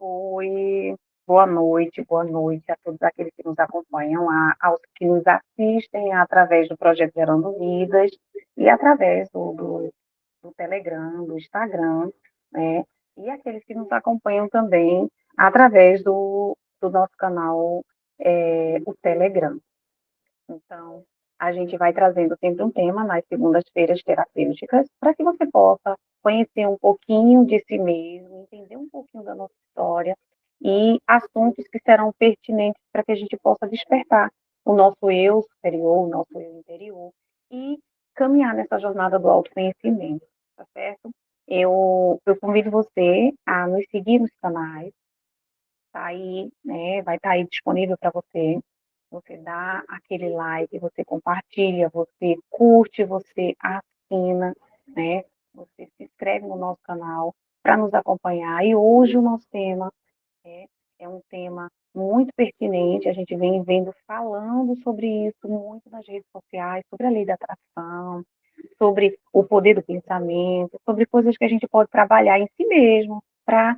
Oi, boa noite a todos aqueles que nos acompanham, aos que nos assistem através do projeto Gerando Vidas e através do Telegram, do Instagram, né? E aqueles que nos acompanham também através do nosso canal, o Telegram. Então, a gente vai trazendo sempre um tema nas segundas-feiras terapêuticas para que você possa conhecer um pouquinho de si mesmo, entender um pouquinho da nossa história e assuntos que serão pertinentes para que a gente possa despertar o nosso eu superior, o nosso eu interior e caminhar nessa jornada do autoconhecimento, tá certo? Eu convido você a nos seguir nos canais, tá aí, né, vai estar aí disponível para você. Você dá aquele like, você compartilha, você curte, você assina, né? Você se inscreve no nosso canal para nos acompanhar. E hoje o nosso tema é, é um tema muito pertinente, a gente vem vendo falando sobre isso muito nas redes sociais, sobre a lei da atração, sobre o poder do pensamento, sobre coisas que a gente pode trabalhar em si mesmo para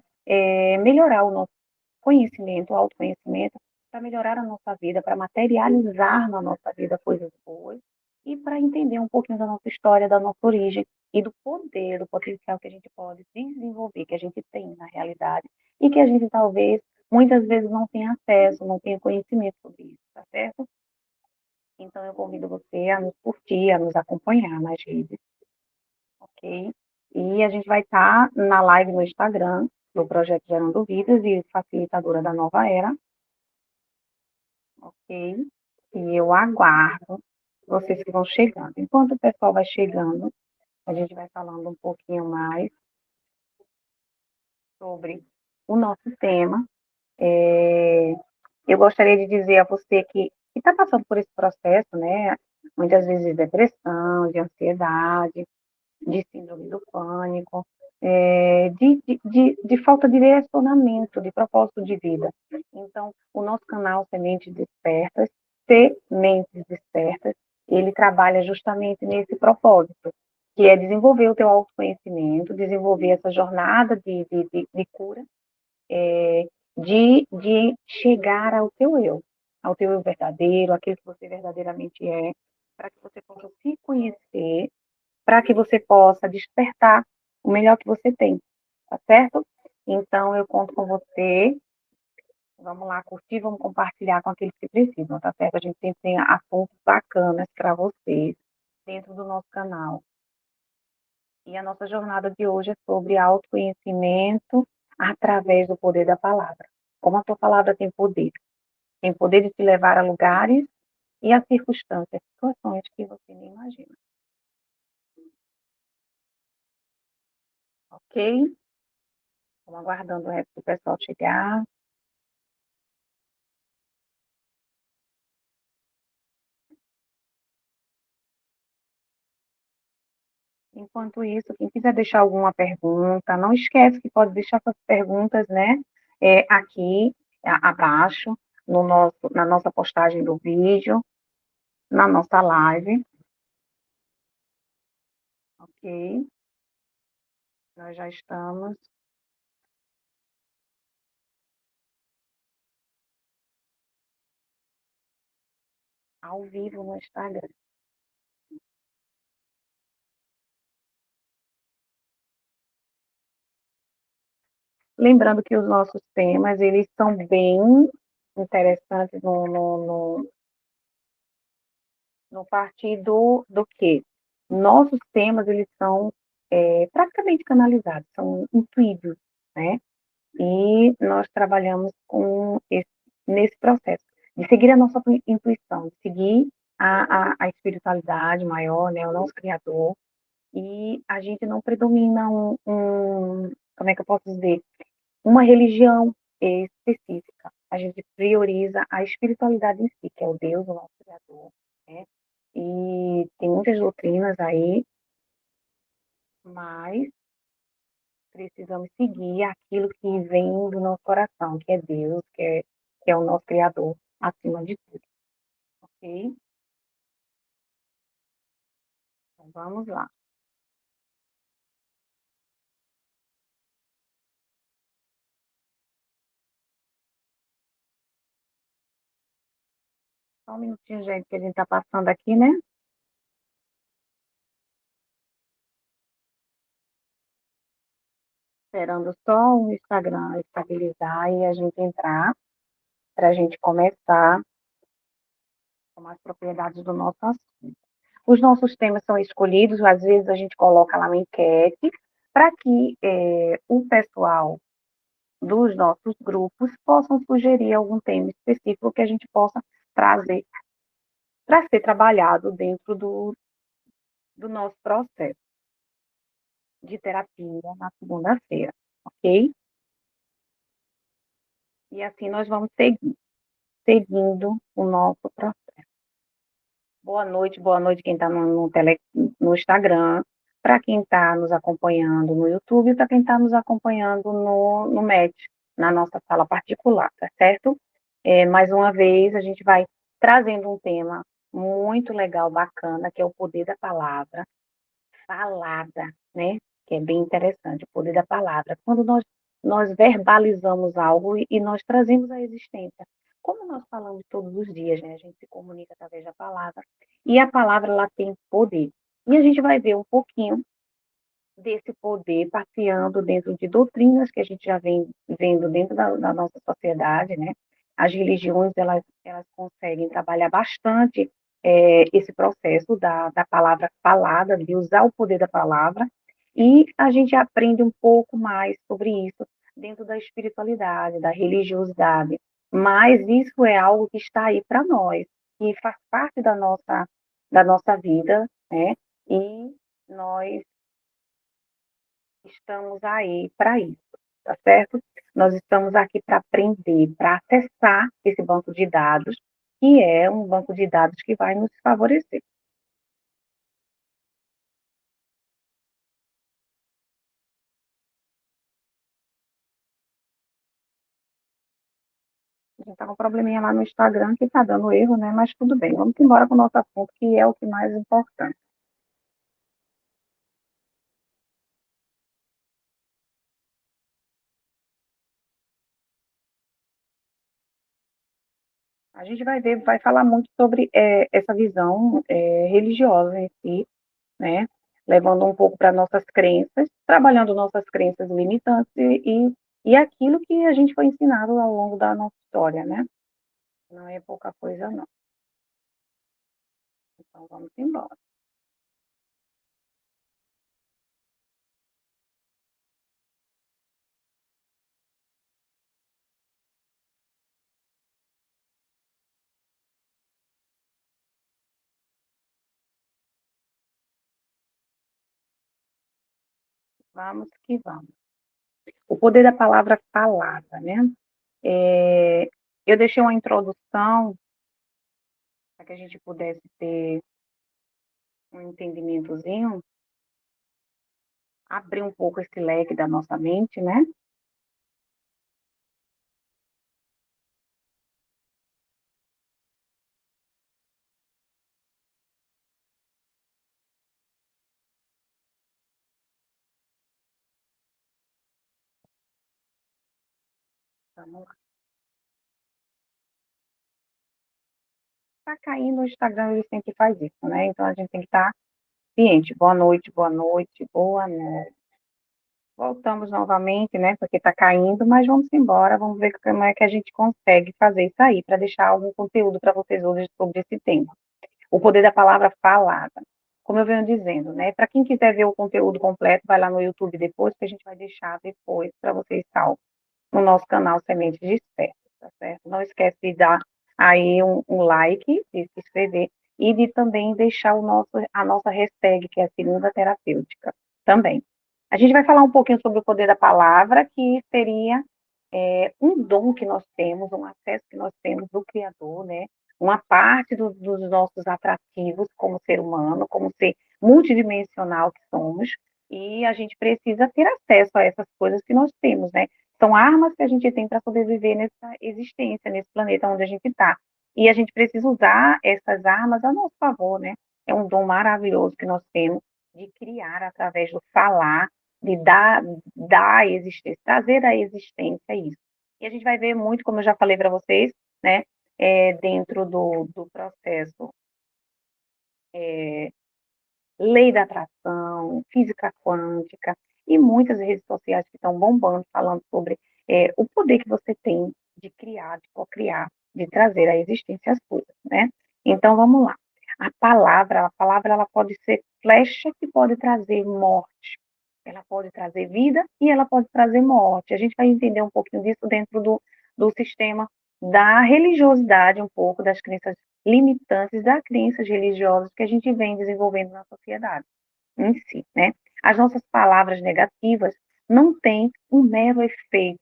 melhorar o nosso conhecimento, autoconhecimento, para melhorar a nossa vida, para materializar na nossa vida coisas boas e para entender um pouquinho da nossa história, da nossa origem e do poder, do potencial que a gente pode desenvolver, que a gente tem na realidade e que a gente talvez muitas vezes não tenha acesso, não tenha conhecimento sobre isso, tá certo? Então eu convido você a nos curtir, a nos acompanhar nas redes, ok? E a gente vai estar na live no Instagram do Projeto Gerando Vidas e facilitadora da Nova Era, ok? E eu aguardo vocês que vão chegando. Enquanto o pessoal vai chegando, a gente vai falando um pouquinho mais sobre o nosso tema. Eu gostaria de dizer a você que está passando por esse processo, né? Muitas vezes de depressão, de ansiedade, de síndrome do pânico, de falta de direcionamento, de propósito de vida. Então, o nosso canal Sementes Despertas, ele trabalha justamente nesse propósito, que é desenvolver o teu autoconhecimento, desenvolver essa jornada de cura, de chegar ao teu eu verdadeiro, aquilo que você verdadeiramente é, para que você possa se conhecer, para que você possa despertar o melhor que você tem, tá certo? Então, eu conto com você. Vamos lá curtir, vamos compartilhar com aqueles que precisam, tá certo? A gente sempre tem assuntos bacanas para vocês dentro do nosso canal. E a nossa jornada de hoje é sobre autoconhecimento através do poder da palavra. Como a tua palavra tem poder de te levar a lugares e a circunstâncias, situações que você nem imagina. Ok? Estamos aguardando o resto do pessoal chegar. Enquanto isso, quem quiser deixar alguma pergunta, não esquece que pode deixar suas perguntas, né, aqui abaixo, na nossa postagem do vídeo, na nossa live, ok? Nós já estamos ao vivo no Instagram. Lembrando que os nossos temas, eles são bem interessantes no partir do que nossos temas, eles são praticamente canalizados, são intuídos, né? E nós trabalhamos nesse processo de seguir a nossa intuição, de seguir a espiritualidade maior, né, o nosso Criador, e a gente não predomina como é que eu posso dizer, uma religião específica. A gente prioriza a espiritualidade em si, que é o Deus, o nosso Criador, né? E tem muitas doutrinas aí, mas precisamos seguir aquilo que vem do nosso coração, que é Deus, que é o nosso Criador, acima de tudo, ok? Então, vamos lá. Só um minutinho, gente, que a gente está passando aqui, né? Esperando só o Instagram estabilizar e a gente entrar, para a gente começar com as propriedades do nosso assunto. Os nossos temas são escolhidos, às vezes a gente coloca lá uma enquete, para que o pessoal dos nossos grupos possam sugerir algum tema específico que a gente possa trazer para ser trabalhado dentro do nosso processo de terapia na segunda-feira, ok? E assim nós vamos seguindo o nosso processo. Boa noite quem está no Instagram, para quem está nos acompanhando no YouTube e para quem está nos acompanhando no MET, na nossa sala particular, tá certo? Mais uma vez, a gente vai trazendo um tema muito legal, bacana, que é o poder da palavra falada, né? Que é bem interessante, o poder da palavra. Quando nós verbalizamos algo e nós trazemos à existência. Como nós falamos todos os dias, né? A gente se comunica através da palavra. E a palavra, ela tem poder. E a gente vai ver um pouquinho desse poder passeando dentro de doutrinas que a gente já vem vendo dentro da nossa sociedade, né? As religiões, elas conseguem trabalhar bastante esse processo da palavra falada, de usar o poder da palavra, e a gente aprende um pouco mais sobre isso dentro da espiritualidade, da religiosidade, mas isso é algo que está aí para nós, que faz parte da nossa vida, né? E nós estamos aí para isso, tá certo? Nós estamos aqui para aprender, para acessar esse banco de dados, que é um banco de dados que vai nos favorecer. A gente está com um probleminha lá no Instagram que está dando erro, né? Mas tudo bem, vamos embora com o nosso assunto, que é o que mais importante. A gente vai falar muito sobre essa visão religiosa em si, né? Levando um pouco para nossas crenças, trabalhando nossas crenças limitantes e aquilo que a gente foi ensinado ao longo da nossa história, né? Não é pouca coisa, não. Então, vamos embora. Vamos que vamos. O poder da palavra falada, né? É, eu deixei uma introdução para que a gente pudesse ter um entendimentozinho, abrir um pouco esse leque da nossa mente, né? Vamos lá. Está caindo o Instagram, ele sempre faz isso, né? Então, a gente tem que estar ciente. Boa noite, boa noite, boa noite. Voltamos novamente, né? Porque está caindo, mas vamos embora, vamos ver como é que a gente consegue fazer isso aí, para deixar algum conteúdo para vocês hoje sobre esse tema. O poder da palavra falada. Como eu venho dizendo, né? Para quem quiser ver o conteúdo completo, vai lá no YouTube depois, que a gente vai deixar depois para vocês salvo no nosso canal Sementes Despertas, tá certo? Não esquece de dar aí um like, de se inscrever e de também deixar a nossa hashtag, que é a segunda terapêutica, também. A gente vai falar um pouquinho sobre o poder da palavra, que seria um dom que nós temos, um acesso que nós temos do Criador, né? Uma parte dos nossos atrativos como ser humano, como ser multidimensional que somos, e a gente precisa ter acesso a essas coisas que nós temos, né? São armas que a gente tem para sobreviver nessa existência, nesse planeta onde a gente está. E a gente precisa usar essas armas a nosso favor, né? É um dom maravilhoso que nós temos de criar através do falar, de dar a existência, trazer à existência isso. E a gente vai ver muito, como eu já falei para vocês, né? dentro do processo lei da atração, física quântica e muitas redes sociais que estão bombando, falando sobre o poder que você tem de criar, de co-criar, de trazer à existência as coisas, né? Então, vamos lá. A palavra ela pode ser flecha que pode trazer morte, ela pode trazer vida e ela pode trazer morte. A gente vai entender um pouquinho disso dentro do sistema da religiosidade, um pouco das crenças limitantes das crenças religiosas que a gente vem desenvolvendo na sociedade em si, né? As nossas palavras negativas não têm um mero efeito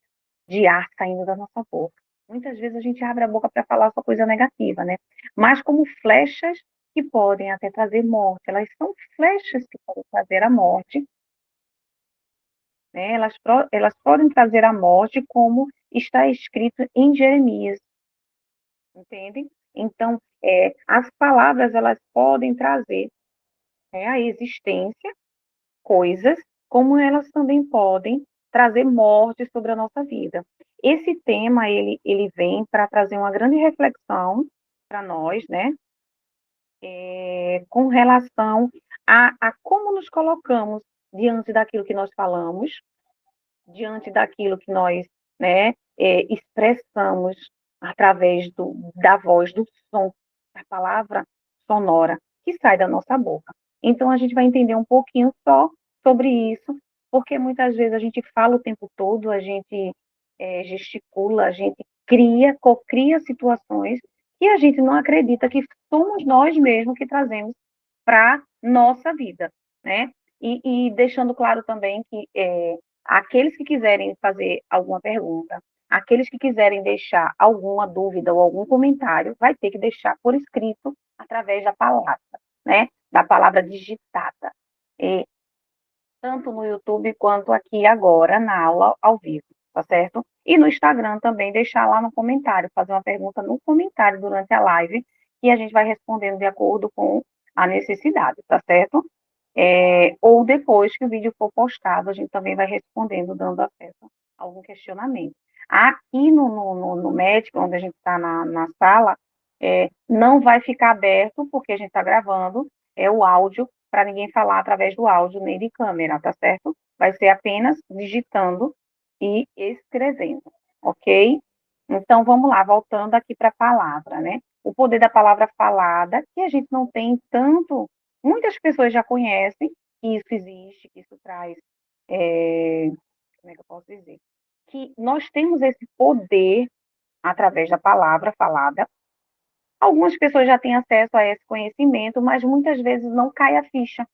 de ar saindo da nossa boca. Muitas vezes a gente abre a boca para falar só coisa negativa, né? Mas como flechas que podem até trazer morte, elas são flechas que podem trazer a morte, né? Elas podem trazer a morte, como está escrito em Jeremias, entende? Então, as palavras, elas podem trazer, a existência, coisas, como elas também podem trazer morte sobre a nossa vida. Esse tema, ele vem para trazer uma grande reflexão para nós, né? Com relação a como nos colocamos diante daquilo que nós falamos, diante daquilo que nós, né, expressamos através da voz, do som, da palavra sonora que sai da nossa boca. Então, a gente vai entender um pouquinho só sobre isso, porque muitas vezes a gente fala o tempo todo, a gente gesticula, a gente cocria situações que a gente não acredita que somos nós mesmos que trazemos para nossa vida, né? E deixando claro também que aqueles que quiserem fazer alguma pergunta, aqueles que quiserem deixar alguma dúvida ou algum comentário, vai ter que deixar por escrito através da palavra, né? Da palavra digitada. E, tanto no YouTube quanto aqui agora na aula ao vivo, tá certo? E no Instagram também deixar lá no comentário, fazer uma pergunta no comentário durante a live, que a gente vai respondendo de acordo com a necessidade, tá certo? Ou depois que o vídeo for postado, a gente também vai respondendo, dando acesso a algum questionamento. Aqui no médico, onde a gente está na sala, não vai ficar aberto, porque a gente está gravando, o áudio, para ninguém falar através do áudio, nem de câmera, tá certo? Vai ser apenas digitando e escrevendo, ok? Então, vamos lá, voltando aqui para a palavra, né? O poder da palavra falada, que a gente não tem tanto. Muitas pessoas já conhecem que isso existe, que isso traz. Como é que eu posso dizer? Que nós temos esse poder através da palavra falada. Algumas pessoas já têm acesso a esse conhecimento, mas muitas vezes não cai a ficha,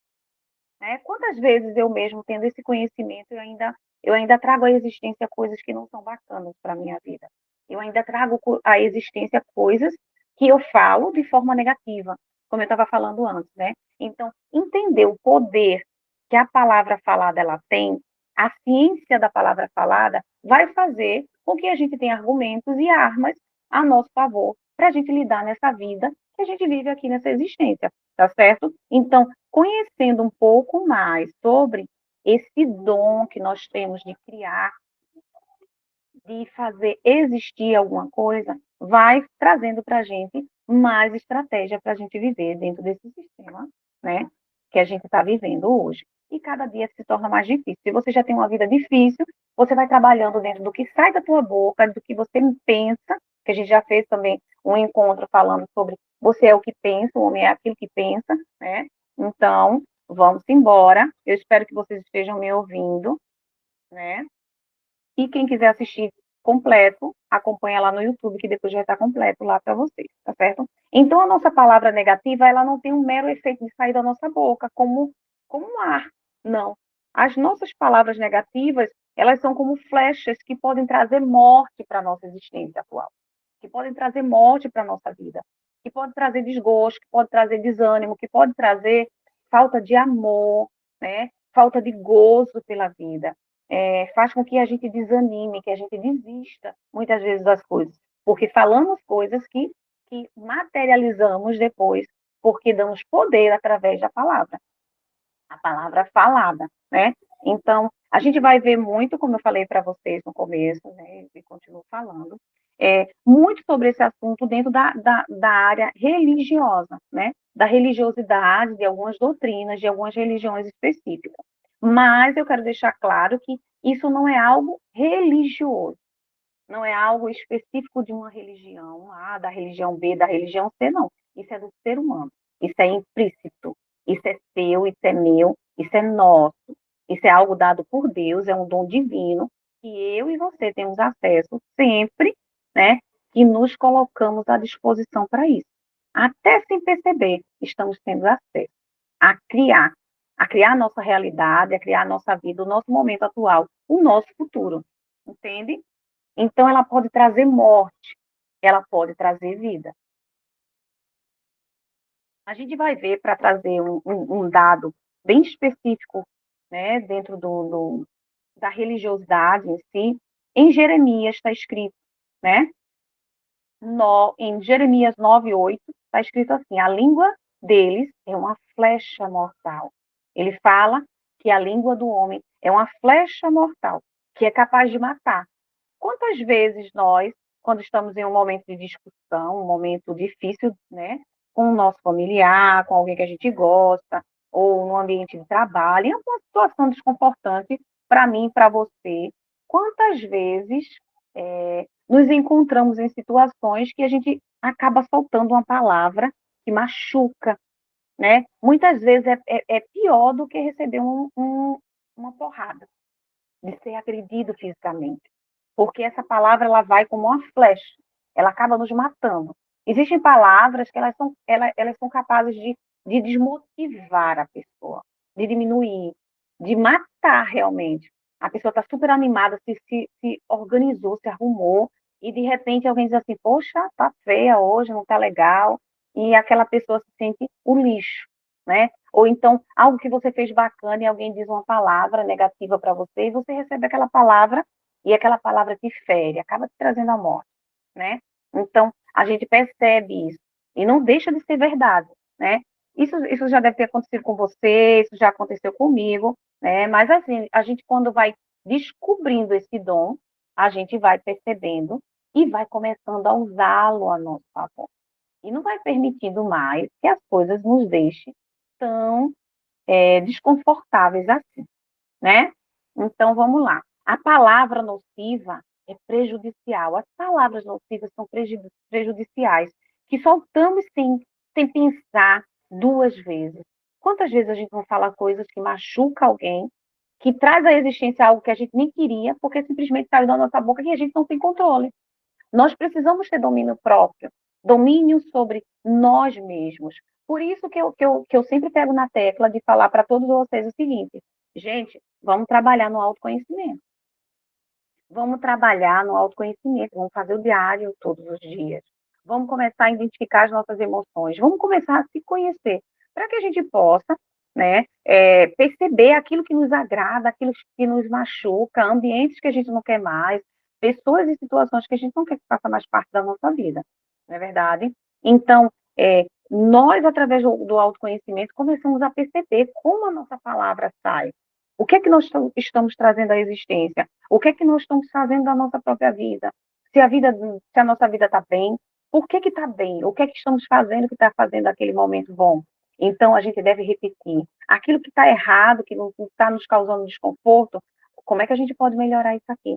né? Quantas vezes eu mesmo, tendo esse conhecimento, eu ainda trago à existência coisas que não são bacanas para a minha vida. Eu ainda trago à existência coisas que eu falo de forma negativa, como eu estava falando antes, né? Então, entender o poder que a palavra falada ela tem, a ciência da palavra falada, vai fazer com que a gente tenha argumentos e armas a nosso favor para a gente lidar nessa vida que a gente vive aqui nessa existência, tá certo? Então, conhecendo um pouco mais sobre esse dom que nós temos de criar, de fazer existir alguma coisa, vai trazendo para a gente mais estratégia para a gente viver dentro desse sistema, né, que a gente está vivendo hoje. E cada dia se torna mais difícil. Se você já tem uma vida difícil, você vai trabalhando dentro do que sai da tua boca, do que você pensa, que a gente já fez também um encontro falando sobre você é o que pensa, o homem é aquilo que pensa, né? Então, vamos embora. Eu espero que vocês estejam me ouvindo, né? E quem quiser assistir completo, acompanha lá no YouTube, que depois já está completo lá para vocês, tá certo? Então, a nossa palavra negativa, ela não tem um mero efeito de sair da nossa boca, como um ar. Não. As nossas palavras negativas, elas são como flechas que podem trazer morte para a nossa existência atual, que podem trazer morte para a nossa vida, que podem trazer desgosto, que podem trazer desânimo, que podem trazer falta de amor, né? Falta de gozo pela vida. Faz com que a gente desanime, que a gente desista, muitas vezes, das coisas, porque falamos coisas que materializamos depois, porque damos poder através da palavra, a palavra falada, né? Então, a gente vai ver muito, como eu falei para vocês no começo, né, e continuo falando, muito sobre esse assunto dentro da área religiosa, né? Da religiosidade, de algumas doutrinas, de algumas religiões específicas. Mas eu quero deixar claro que isso não é algo religioso, não é algo específico de uma religião A, da religião B, da religião C, não. Isso é do ser humano, isso é implícito, isso é seu, isso é meu, isso é nosso, isso é algo dado por Deus, é um dom divino, que eu e você temos acesso sempre, né, que nos colocamos à disposição para isso. Até sem perceber, estamos tendo acesso a criar, a criar a nossa realidade, a criar a nossa vida, o nosso momento atual, o nosso futuro, entende? Então, ela pode trazer morte, ela pode trazer vida. A gente vai ver, para trazer um dado bem específico, né, dentro da religiosidade em si, em Jeremias está escrito, né, em Jeremias 9:8, está escrito assim: a língua deles é uma flecha mortal. Ele fala que a língua do homem é uma flecha mortal, que é capaz de matar. Quantas vezes nós, quando estamos em um momento de discussão, um momento difícil, né, com o nosso familiar, com alguém que a gente gosta, ou no ambiente de trabalho, em alguma situação desconfortante para mim, para você, quantas vezes nos encontramos em situações que a gente acaba soltando uma palavra que machuca, né? Muitas vezes é pior do que receber uma porrada, de ser agredido fisicamente. Porque essa palavra ela vai como uma flecha, ela acaba nos matando. Existem palavras que elas são capazes de desmotivar a pessoa, de diminuir, de matar realmente. A pessoa está super animada, se organizou, se arrumou, e de repente alguém diz assim, poxa, tá feia hoje, não tá legal, e aquela pessoa se sente o lixo, né? Ou então, algo que você fez bacana e alguém diz uma palavra negativa para você, e você recebe aquela palavra, e aquela palavra te fere, acaba te trazendo a morte, né? Então, a gente percebe isso, e não deixa de ser verdade, né? Isso já deve ter acontecido com você, isso já aconteceu comigo, né? Mas, assim, a gente, quando vai descobrindo esse dom, a gente vai percebendo e vai começando a usá-lo a nosso favor. E não vai permitindo mais que as coisas nos deixem tão desconfortáveis assim, né? Então, vamos lá. A palavra nociva é prejudicial. As palavras nocivas são prejudiciais, que soltamos sem pensar duas vezes. Quantas vezes a gente não fala coisas que machucam alguém, que traz à existência algo que a gente nem queria, porque simplesmente saiu da nossa boca e a gente não tem controle. Nós precisamos ter domínio próprio, domínio sobre nós mesmos. Por isso que eu sempre pego na tecla de falar para todos vocês o seguinte: gente, vamos trabalhar no autoconhecimento. Vamos trabalhar no autoconhecimento, vamos fazer o diário todos os dias. Vamos começar a identificar as nossas emoções, vamos começar a se conhecer, para que a gente possa, né, perceber aquilo que nos agrada, aquilo que nos machuca, ambientes que a gente não quer mais, pessoas e situações que a gente não quer que faça mais parte da nossa vida, não é verdade? Então, nós, através do autoconhecimento, começamos a perceber como a nossa palavra sai. O que é que nós estamos trazendo à existência? O que é que nós estamos fazendo da nossa própria vida? Se a nossa vida está bem, por que está bem? O que é que estamos fazendo que está fazendo aquele momento bom? Então, a gente deve repetir. Aquilo que está errado, que não está nos causando desconforto, como é que a gente pode melhorar isso aqui?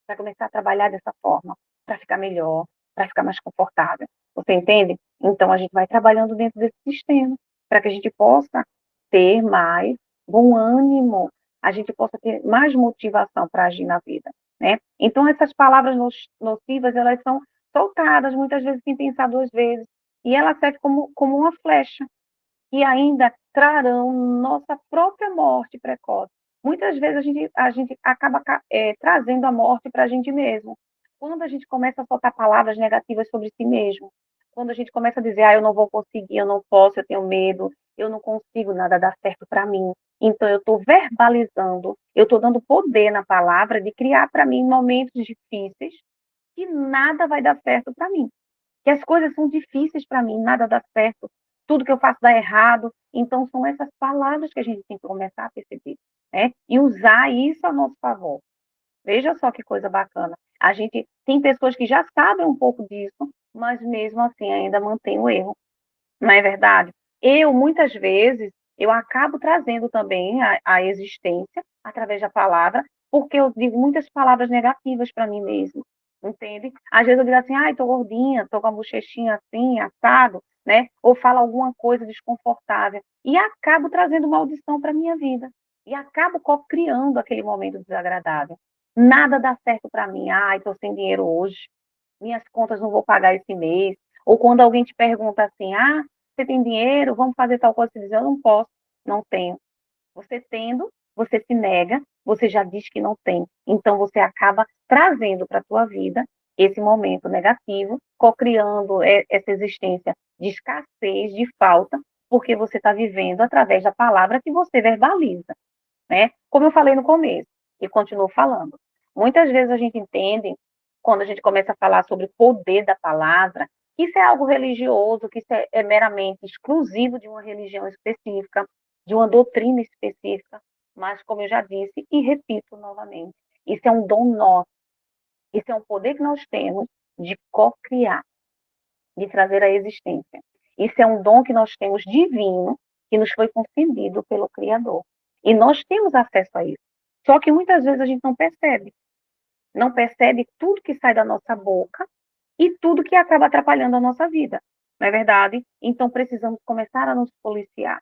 Para começar a trabalhar dessa forma, para ficar melhor, para ficar mais confortável. Você entende? Então, a gente vai trabalhando dentro desse sistema, para que a gente possa ter mais bom ânimo, a gente possa ter mais motivação para agir na vida, né? Então, essas palavras nocivas, elas são soltadas, muitas vezes sem pensar duas vezes, e ela serve como uma flecha, que ainda trarão nossa própria morte precoce. Muitas vezes a gente acaba trazendo a morte para a gente mesmo. Quando a gente começa a soltar palavras negativas sobre si mesmo, quando a gente começa a dizer, eu não vou conseguir, eu não posso, eu tenho medo, eu não consigo, nada dá certo para mim. Então, eu estou verbalizando, eu estou dando poder na palavra de criar para mim momentos difíceis que nada vai dar certo para mim, que as coisas são difíceis para mim, nada dá certo, tudo que eu faço dá errado. Então, são essas palavras que a gente tem que começar a perceber, né? E usar isso a nosso favor. Veja só que coisa bacana. A gente tem pessoas que já sabem um pouco disso, mas mesmo assim ainda mantém o erro. Não é verdade? Muitas vezes, eu acabo trazendo também a existência através da palavra, porque eu digo muitas palavras negativas para mim mesmo, entende? Às vezes eu digo assim, ai, tô gordinha, tô com a bochechinha assim, assado, né? Ou falo alguma coisa desconfortável, e acabo trazendo maldição para minha vida, e acabo criando aquele momento desagradável. Nada dá certo para mim, ai, tô sem dinheiro hoje, minhas contas não vou pagar esse mês, ou quando alguém te pergunta assim, ah, você tem dinheiro, vamos fazer tal coisa, você diz, eu não posso, não tenho. Você tendo, você se nega, você já diz que não tem. Então, você acaba trazendo para a tua vida esse momento negativo, co-criando essa existência de escassez, de falta, porque você está vivendo através da palavra que você verbaliza, né? Como eu falei no começo, e continuo falando. Muitas vezes a gente entende, quando a gente começa a falar sobre o poder da palavra, que isso é algo religioso, que isso é meramente exclusivo de uma religião específica, de uma doutrina específica, mas, como eu já disse e repito novamente, isso é um dom nosso, isso é um poder que nós temos de co-criar, de trazer à existência. Isso é um dom que nós temos divino, que nos foi concedido pelo Criador. E nós temos acesso a isso. Só que muitas vezes a gente não percebe. Não percebe tudo que sai da nossa boca e tudo que acaba atrapalhando a nossa vida. Não é verdade? Então precisamos começar a nos policiar,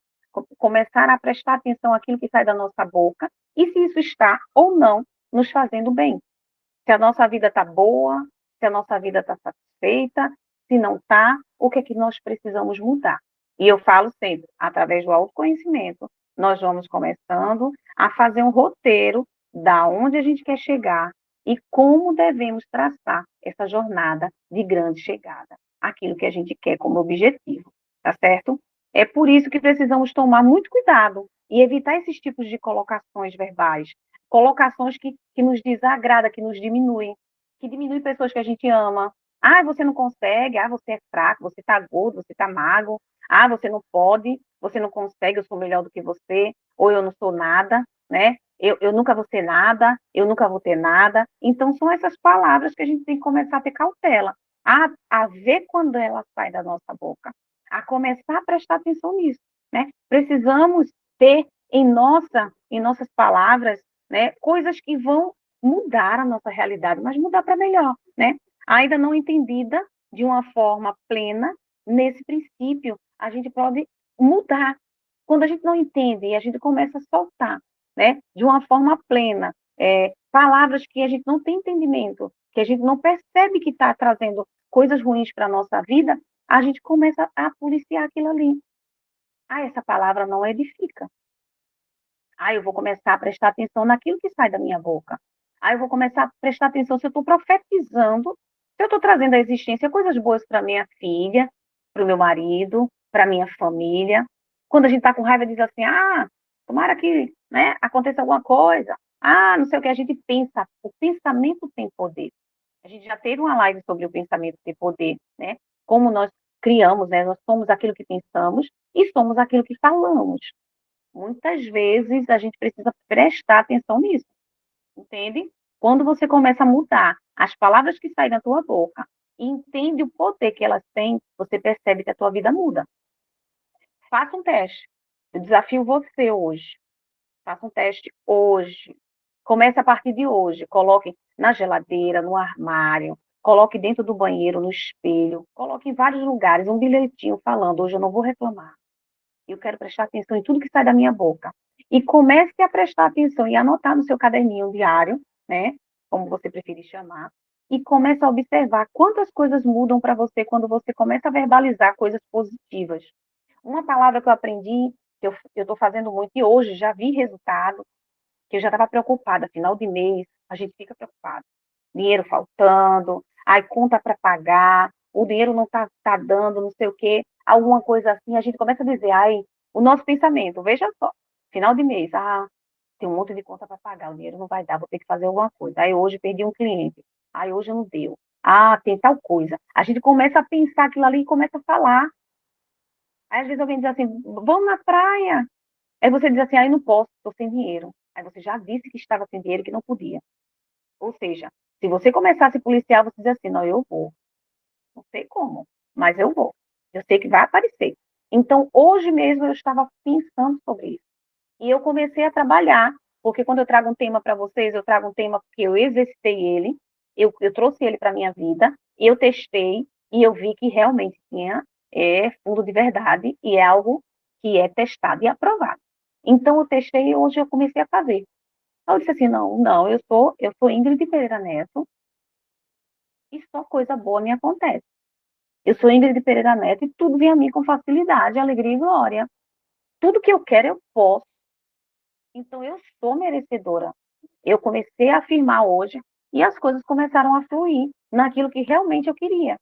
começar a prestar atenção àquilo que sai da nossa boca e se isso está ou não nos fazendo bem. Se a nossa vida está boa, se a nossa vida está satisfeita, se não está, o que é que nós precisamos mudar? E eu falo sempre, através do autoconhecimento, nós vamos começando a fazer um roteiro da onde a gente quer chegar e como devemos traçar essa jornada de grande chegada, aquilo que a gente quer como objetivo, tá certo? É por isso que precisamos tomar muito cuidado e evitar esses tipos de colocações verbais, colocações que nos desagrada, que nos diminuem, que diminuem pessoas que a gente ama. Ah, você não consegue, ah, você é fraco, você está gordo, você está magro, ah, você não pode, você não consegue, eu sou melhor do que você, ou eu não sou nada, né? Eu nunca vou ser nada, eu nunca vou ter nada. Então, são essas palavras que a gente tem que começar a ter cautela, a ver quando ela sai da nossa boca, a começar a prestar atenção nisso, né? Precisamos ter em nossas palavras, né, coisas que vão mudar a nossa realidade, mas mudar para melhor, né? Ainda não entendida de uma forma plena, nesse princípio, a gente pode mudar. Quando a gente não entende e a gente começa a soltar, né, de uma forma plena, palavras que a gente não tem entendimento, que a gente não percebe que está trazendo coisas ruins para a nossa vida, a gente começa a policiar aquilo ali. Ah, essa palavra não edifica. Ah, eu vou começar a prestar atenção naquilo que sai da minha boca. Ah, eu vou começar a prestar atenção se eu estou profetizando, se eu estou trazendo à existência coisas boas para minha filha, para o meu marido, para minha família. Quando a gente está com raiva, diz assim, ah, tomara que, né, aconteça alguma coisa. Ah, não sei o que, a gente pensa. O pensamento tem poder. A gente já teve uma live sobre o pensamento ter poder, né? Como nós criamos, né? Nós somos aquilo que pensamos e somos aquilo que falamos. Muitas vezes a gente precisa prestar atenção nisso, entende? Quando você começa a mudar as palavras que saem da tua boca e entende o poder que elas têm, você percebe que a tua vida muda. Faça um teste. Eu desafio você hoje. Faça um teste hoje. Comece a partir de hoje. Coloque na geladeira, no armário, coloque dentro do banheiro, no espelho, coloque em vários lugares um bilhetinho falando: hoje eu não vou reclamar. Eu quero prestar atenção em tudo que sai da minha boca. E comece a prestar atenção e anotar no seu caderninho diário, né? Como você preferir chamar. E comece a observar quantas coisas mudam para você quando você começa a verbalizar coisas positivas. Uma palavra que eu aprendi, que eu estou fazendo muito, e hoje já vi resultado, que eu já estava preocupada, final de mês, a gente fica preocupado. Dinheiro faltando, aí conta para pagar, o dinheiro não está dando, não sei o quê, alguma coisa assim, a gente começa a dizer, ai, o nosso pensamento, veja só, final de mês, ah, tem um monte de conta para pagar, o dinheiro não vai dar, vou ter que fazer alguma coisa. Aí hoje perdi um cliente, aí hoje não deu. Ah, tem tal coisa. A gente começa a pensar aquilo ali e começa a falar. Aí às vezes alguém diz assim, vamos na praia. Aí você diz assim, aí não posso, estou sem dinheiro. Aí você já disse que estava sem dinheiro e que não podia. Ou seja, se você começar a se policiar, você diz assim, não, eu vou. Não sei como, mas eu vou. Eu sei que vai aparecer. Então, hoje mesmo eu estava pensando sobre isso. E eu comecei a trabalhar, porque quando eu trago um tema para vocês, eu trago um tema porque eu exercitei ele, eu trouxe ele para a minha vida, eu testei e eu vi que realmente tinha fundo de verdade e é algo que é testado e aprovado. Então, eu testei e hoje eu comecei a fazer. Eu disse assim, não, não, eu sou Ingrid Pereira Neto e só coisa boa me acontece. Eu sou Ingrid Pereira Neto e tudo vem a mim com facilidade, alegria e glória. Tudo que eu quero, eu posso. Então, eu sou merecedora. Eu comecei a afirmar hoje e as coisas começaram a fluir naquilo que realmente eu queria.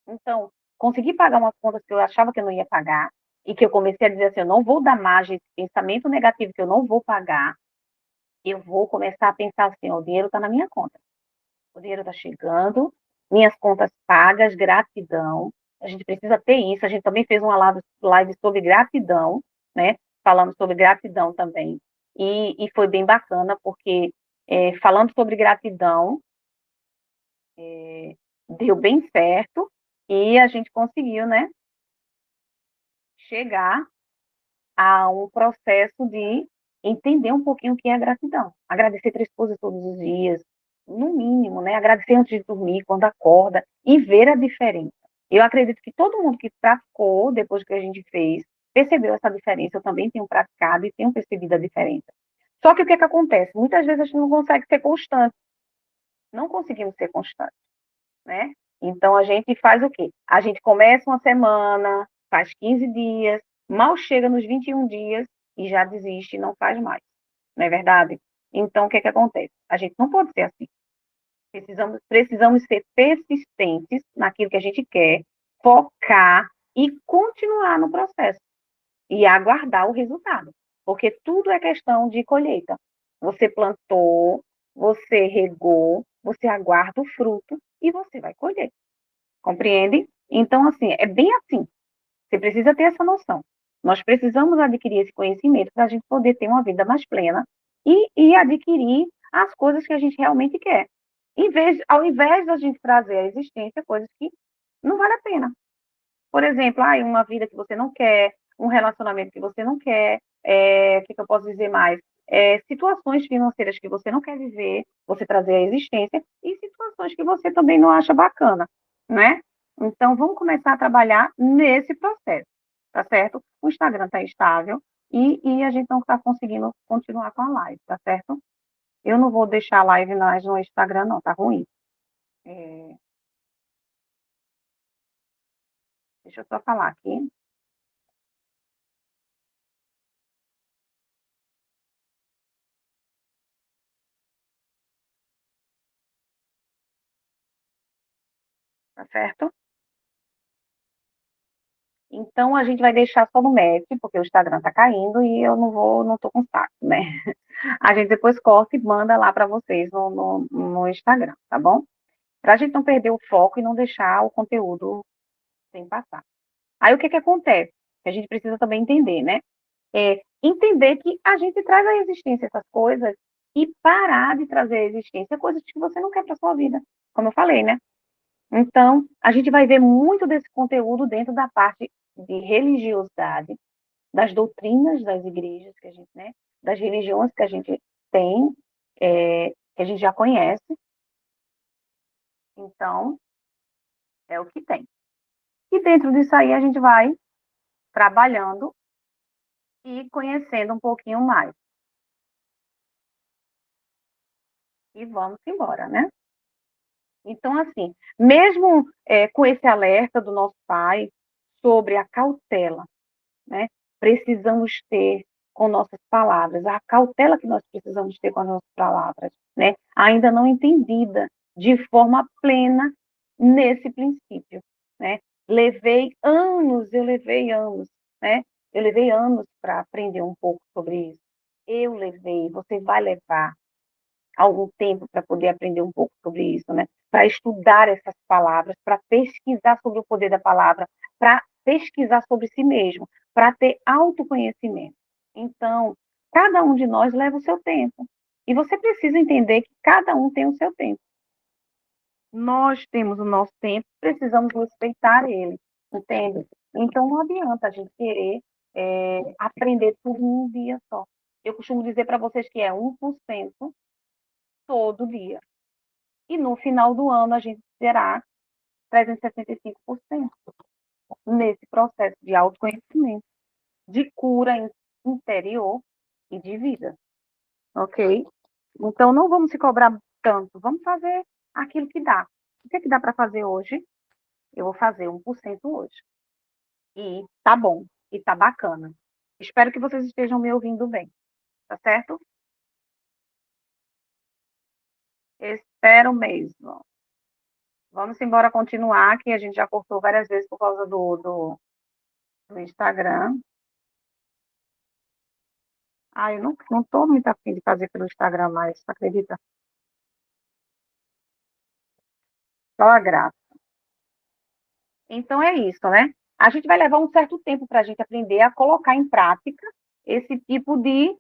Então, consegui pagar umas contas que eu achava que eu não ia pagar e que eu comecei a dizer assim, eu não vou dar margem a esse pensamento negativo que eu não vou pagar. Eu vou começar a pensar assim, o dinheiro está na minha conta. O dinheiro está chegando, minhas contas pagas, gratidão. A gente precisa ter isso. A gente também fez uma live sobre gratidão, né? Falando sobre gratidão também. E foi bem bacana, porque falando sobre gratidão, deu bem certo e a gente conseguiu, né? Chegar a um processo de entender um pouquinho o que é a gratidão. Agradecer três coisas todos os dias, no mínimo, né? Agradecer antes de dormir, quando acorda, e ver a diferença. Eu acredito que todo mundo que praticou, depois que a gente fez, percebeu essa diferença. Eu também tenho praticado e tenho percebido a diferença. Só que o que é que acontece? Muitas vezes a gente não consegue ser constante. Não conseguimos ser constantes, né? Então, a gente faz o quê? A gente começa uma semana, faz 15 dias, mal chega nos 21 dias e já desiste e não faz mais. Não é verdade? Então, o que é que acontece? A gente não pode ser assim. Precisamos ser persistentes naquilo que a gente quer, focar e continuar no processo e aguardar o resultado. Porque tudo é questão de colheita. Você plantou, você regou, você aguarda o fruto e você vai colher. Compreende? Então, assim, é bem assim. Você precisa ter essa noção. Nós precisamos adquirir esse conhecimento para a gente poder ter uma vida mais plena e adquirir as coisas que a gente realmente quer. Ao invés da gente trazer à existência coisas que não vale a pena. Por exemplo, uma vida que você não quer, um relacionamento que você não quer, o que eu posso dizer mais? Situações financeiras que você não quer viver, você trazer à existência, e situações que você também não acha bacana, né? Então, vamos começar a trabalhar nesse processo, tá certo? O Instagram está estável e a gente não está conseguindo continuar com a live, tá certo? Eu não vou deixar a live mais no Instagram, não, tá ruim. É, deixa eu só falar aqui, tá certo? Então, a gente vai deixar só no Messi, porque o Instagram está caindo e eu não tô com saco, né? A gente depois corta e manda lá para vocês no Instagram, tá bom? Para a gente não perder o foco e não deixar o conteúdo sem passar. Aí, o que que acontece? A gente precisa também entender, né? Entender que a gente traz à existência essas coisas e parar de trazer à existência coisas que você não quer para sua vida, como eu falei, né? Então, a gente vai ver muito desse conteúdo dentro da parte de religiosidade, das doutrinas das igrejas que a gente, né, das religiões que a gente tem, que a gente já conhece. Então, é o que tem. E dentro disso aí a gente vai trabalhando e conhecendo um pouquinho mais. E vamos embora, né? Então, assim, mesmo com esse alerta do nosso pai sobre a cautela, né? Precisamos ter com nossas palavras, a cautela que nós precisamos ter com as nossas palavras, né? Ainda não entendida de forma plena nesse princípio, né? Eu levei anos, né? Eu levei anos para aprender um pouco sobre isso. Eu levei, você vai levar algum tempo para poder aprender um pouco sobre isso, né? Para estudar essas palavras, para pesquisar sobre o poder da palavra, para pesquisar sobre si mesmo, para ter autoconhecimento. Então, cada um de nós leva o seu tempo. E você precisa entender que cada um tem o seu tempo. Nós temos o nosso tempo, precisamos respeitar ele, entende? Então, não adianta a gente querer aprender tudo em um dia só. Eu costumo dizer para vocês que é 1% todo dia. E no final do ano, a gente terá 365% nesse processo de autoconhecimento, de cura interior e de vida, ok? Então, não vamos se cobrar tanto, vamos fazer aquilo que dá. O que é que dá para fazer hoje? Eu vou fazer 1% hoje. E tá bom, e tá bacana. Espero que vocês estejam me ouvindo bem, tá certo? Espero mesmo. Vamos embora continuar, que a gente já cortou várias vezes por causa do Instagram. Ah, eu não tô muito afim de fazer pelo Instagram mais, acredita? Só a graça. Então é isso, né? A gente vai levar um certo tempo para a gente aprender a colocar em prática esse tipo de,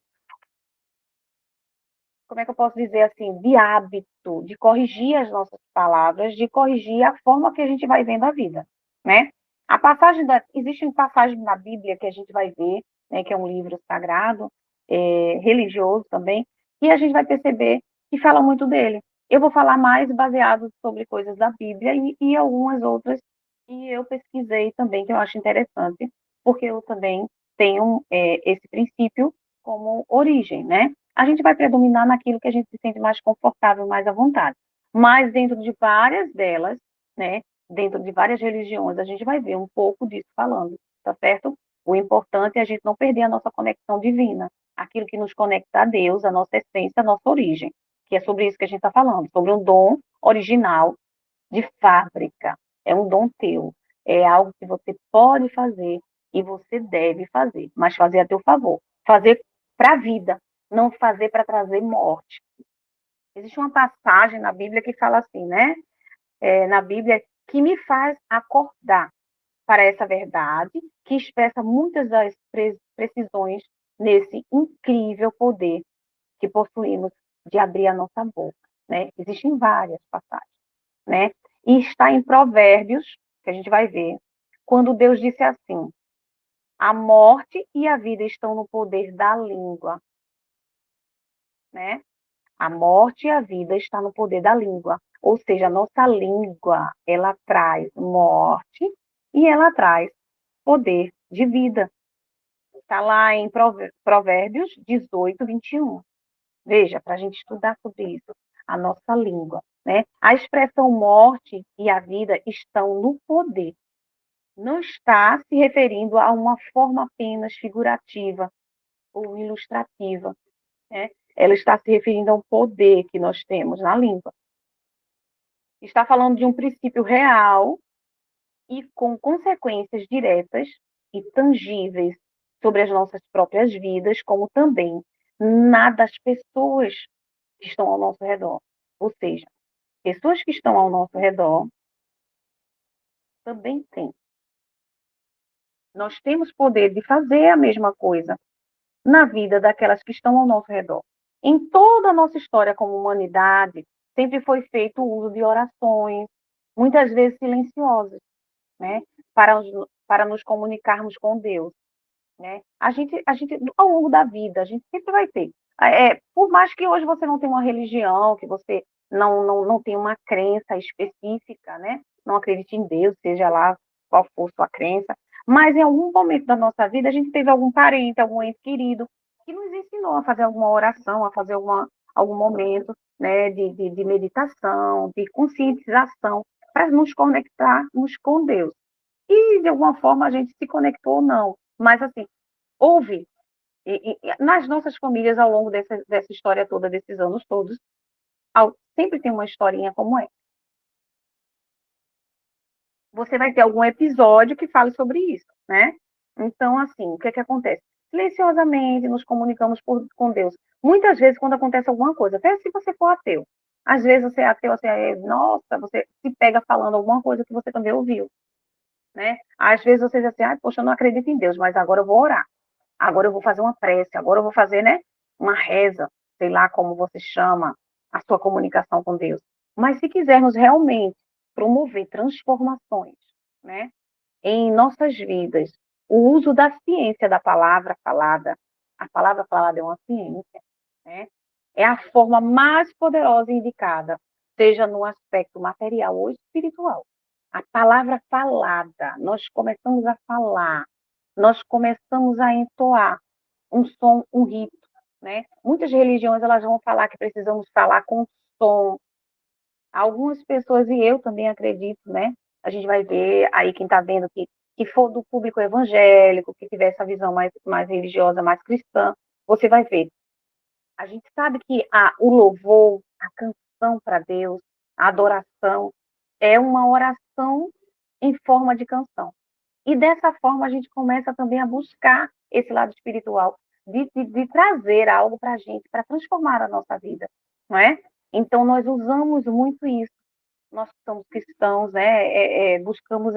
como é que eu posso dizer assim, de hábito, de corrigir as nossas palavras, de corrigir a forma que a gente vai vendo a vida, né? Existem passagens na Bíblia que a gente vai ver, né, que é um livro sagrado, religioso também, e a gente vai perceber que fala muito dele. Eu vou falar mais baseado sobre coisas da Bíblia e algumas outras que eu pesquisei também, que eu acho interessante, porque eu também tenho esse princípio como origem, né? A gente vai predominar naquilo que a gente se sente mais confortável, mais à vontade. Mas dentro de várias delas, né, dentro de várias religiões, a gente vai ver um pouco disso falando, tá certo? O importante é a gente não perder a nossa conexão divina, aquilo que nos conecta a Deus, a nossa essência, a nossa origem, que é sobre isso que a gente está falando, sobre um dom original de fábrica. É um dom teu, é algo que você pode fazer e você deve fazer, mas fazer a teu favor, fazer para a vida, não fazer para trazer morte. Existe uma passagem na Bíblia que fala assim, né? Na Bíblia, que me faz acordar para essa verdade, que expressa muitas das precisões nesse incrível poder que possuímos de abrir a nossa boca, né? Existem várias passagens, né? E está em Provérbios, que a gente vai ver, quando Deus disse assim: a morte e a vida estão no poder da língua, né? A morte e a vida estão no poder da língua. Ou seja, a nossa língua, ela traz morte e ela traz poder de vida. Está lá em Provérbios 18, 21. Veja, para a gente estudar sobre isso, a nossa língua, né? A expressão morte e a vida estão no poder. Não está se referindo a uma forma apenas figurativa ou ilustrativa, né? Ela está se referindo a um poder que nós temos na língua. Está falando de um princípio real e com consequências diretas e tangíveis sobre as nossas próprias vidas, como também na das pessoas que estão ao nosso redor. Ou seja, pessoas que estão ao nosso redor também têm. Nós temos poder de fazer a mesma coisa na vida daquelas que estão ao nosso redor. Em toda a nossa história como humanidade, sempre foi feito o uso de orações, muitas vezes silenciosas, né, para nos comunicarmos com Deus, né? A gente, ao longo da vida, a gente sempre vai ter. Por mais que hoje você não tenha uma religião, que você não tenha uma crença específica, né? Não acredite em Deus, seja lá qual for sua crença, mas em algum momento da nossa vida a gente teve algum parente, algum ente querido, que nos ensinou a fazer alguma oração, a fazer algum momento, né, de meditação, de conscientização, para nos conectarmos com Deus. E, de alguma forma, a gente se conectou ou não. Mas, assim, houve, nas nossas famílias, ao longo dessa história toda, desses anos todos, sempre tem uma historinha como essa. Você vai ter algum episódio que fale sobre isso, né? Então, assim, o que é que acontece? Silenciosamente nos comunicamos com Deus. Muitas vezes, quando acontece alguma coisa, até se você for ateu, às vezes você é ateu, nossa, você se pega falando alguma coisa que você também ouviu, né? Às vezes você diz assim, poxa, eu não acredito em Deus, mas agora eu vou orar. Agora eu vou fazer uma prece, agora eu vou fazer, né, uma reza. sei lá como você chama a sua comunicação com Deus. Mas se quisermos realmente promover transformações, né, em nossas vidas, o uso da ciência da palavra falada, a palavra falada é uma ciência, né, é a forma mais poderosa indicada, seja no aspecto material ou espiritual. A palavra falada, nós começamos a falar, nós começamos a entoar um som, um rito, né? Muitas religiões elas vão falar que precisamos falar com som. Algumas pessoas, e eu também acredito, né? A gente vai ver aí quem está vendo que for do público evangélico, que tiver essa visão mais religiosa, mais cristã, você vai ver. A gente sabe que o louvor, a canção para Deus, a adoração, é uma oração em forma de canção. E dessa forma a gente começa também a buscar esse lado espiritual, de trazer algo para a gente, para transformar a nossa vida, não é? Então nós usamos muito isso. Nós que somos cristãos, né? Buscamos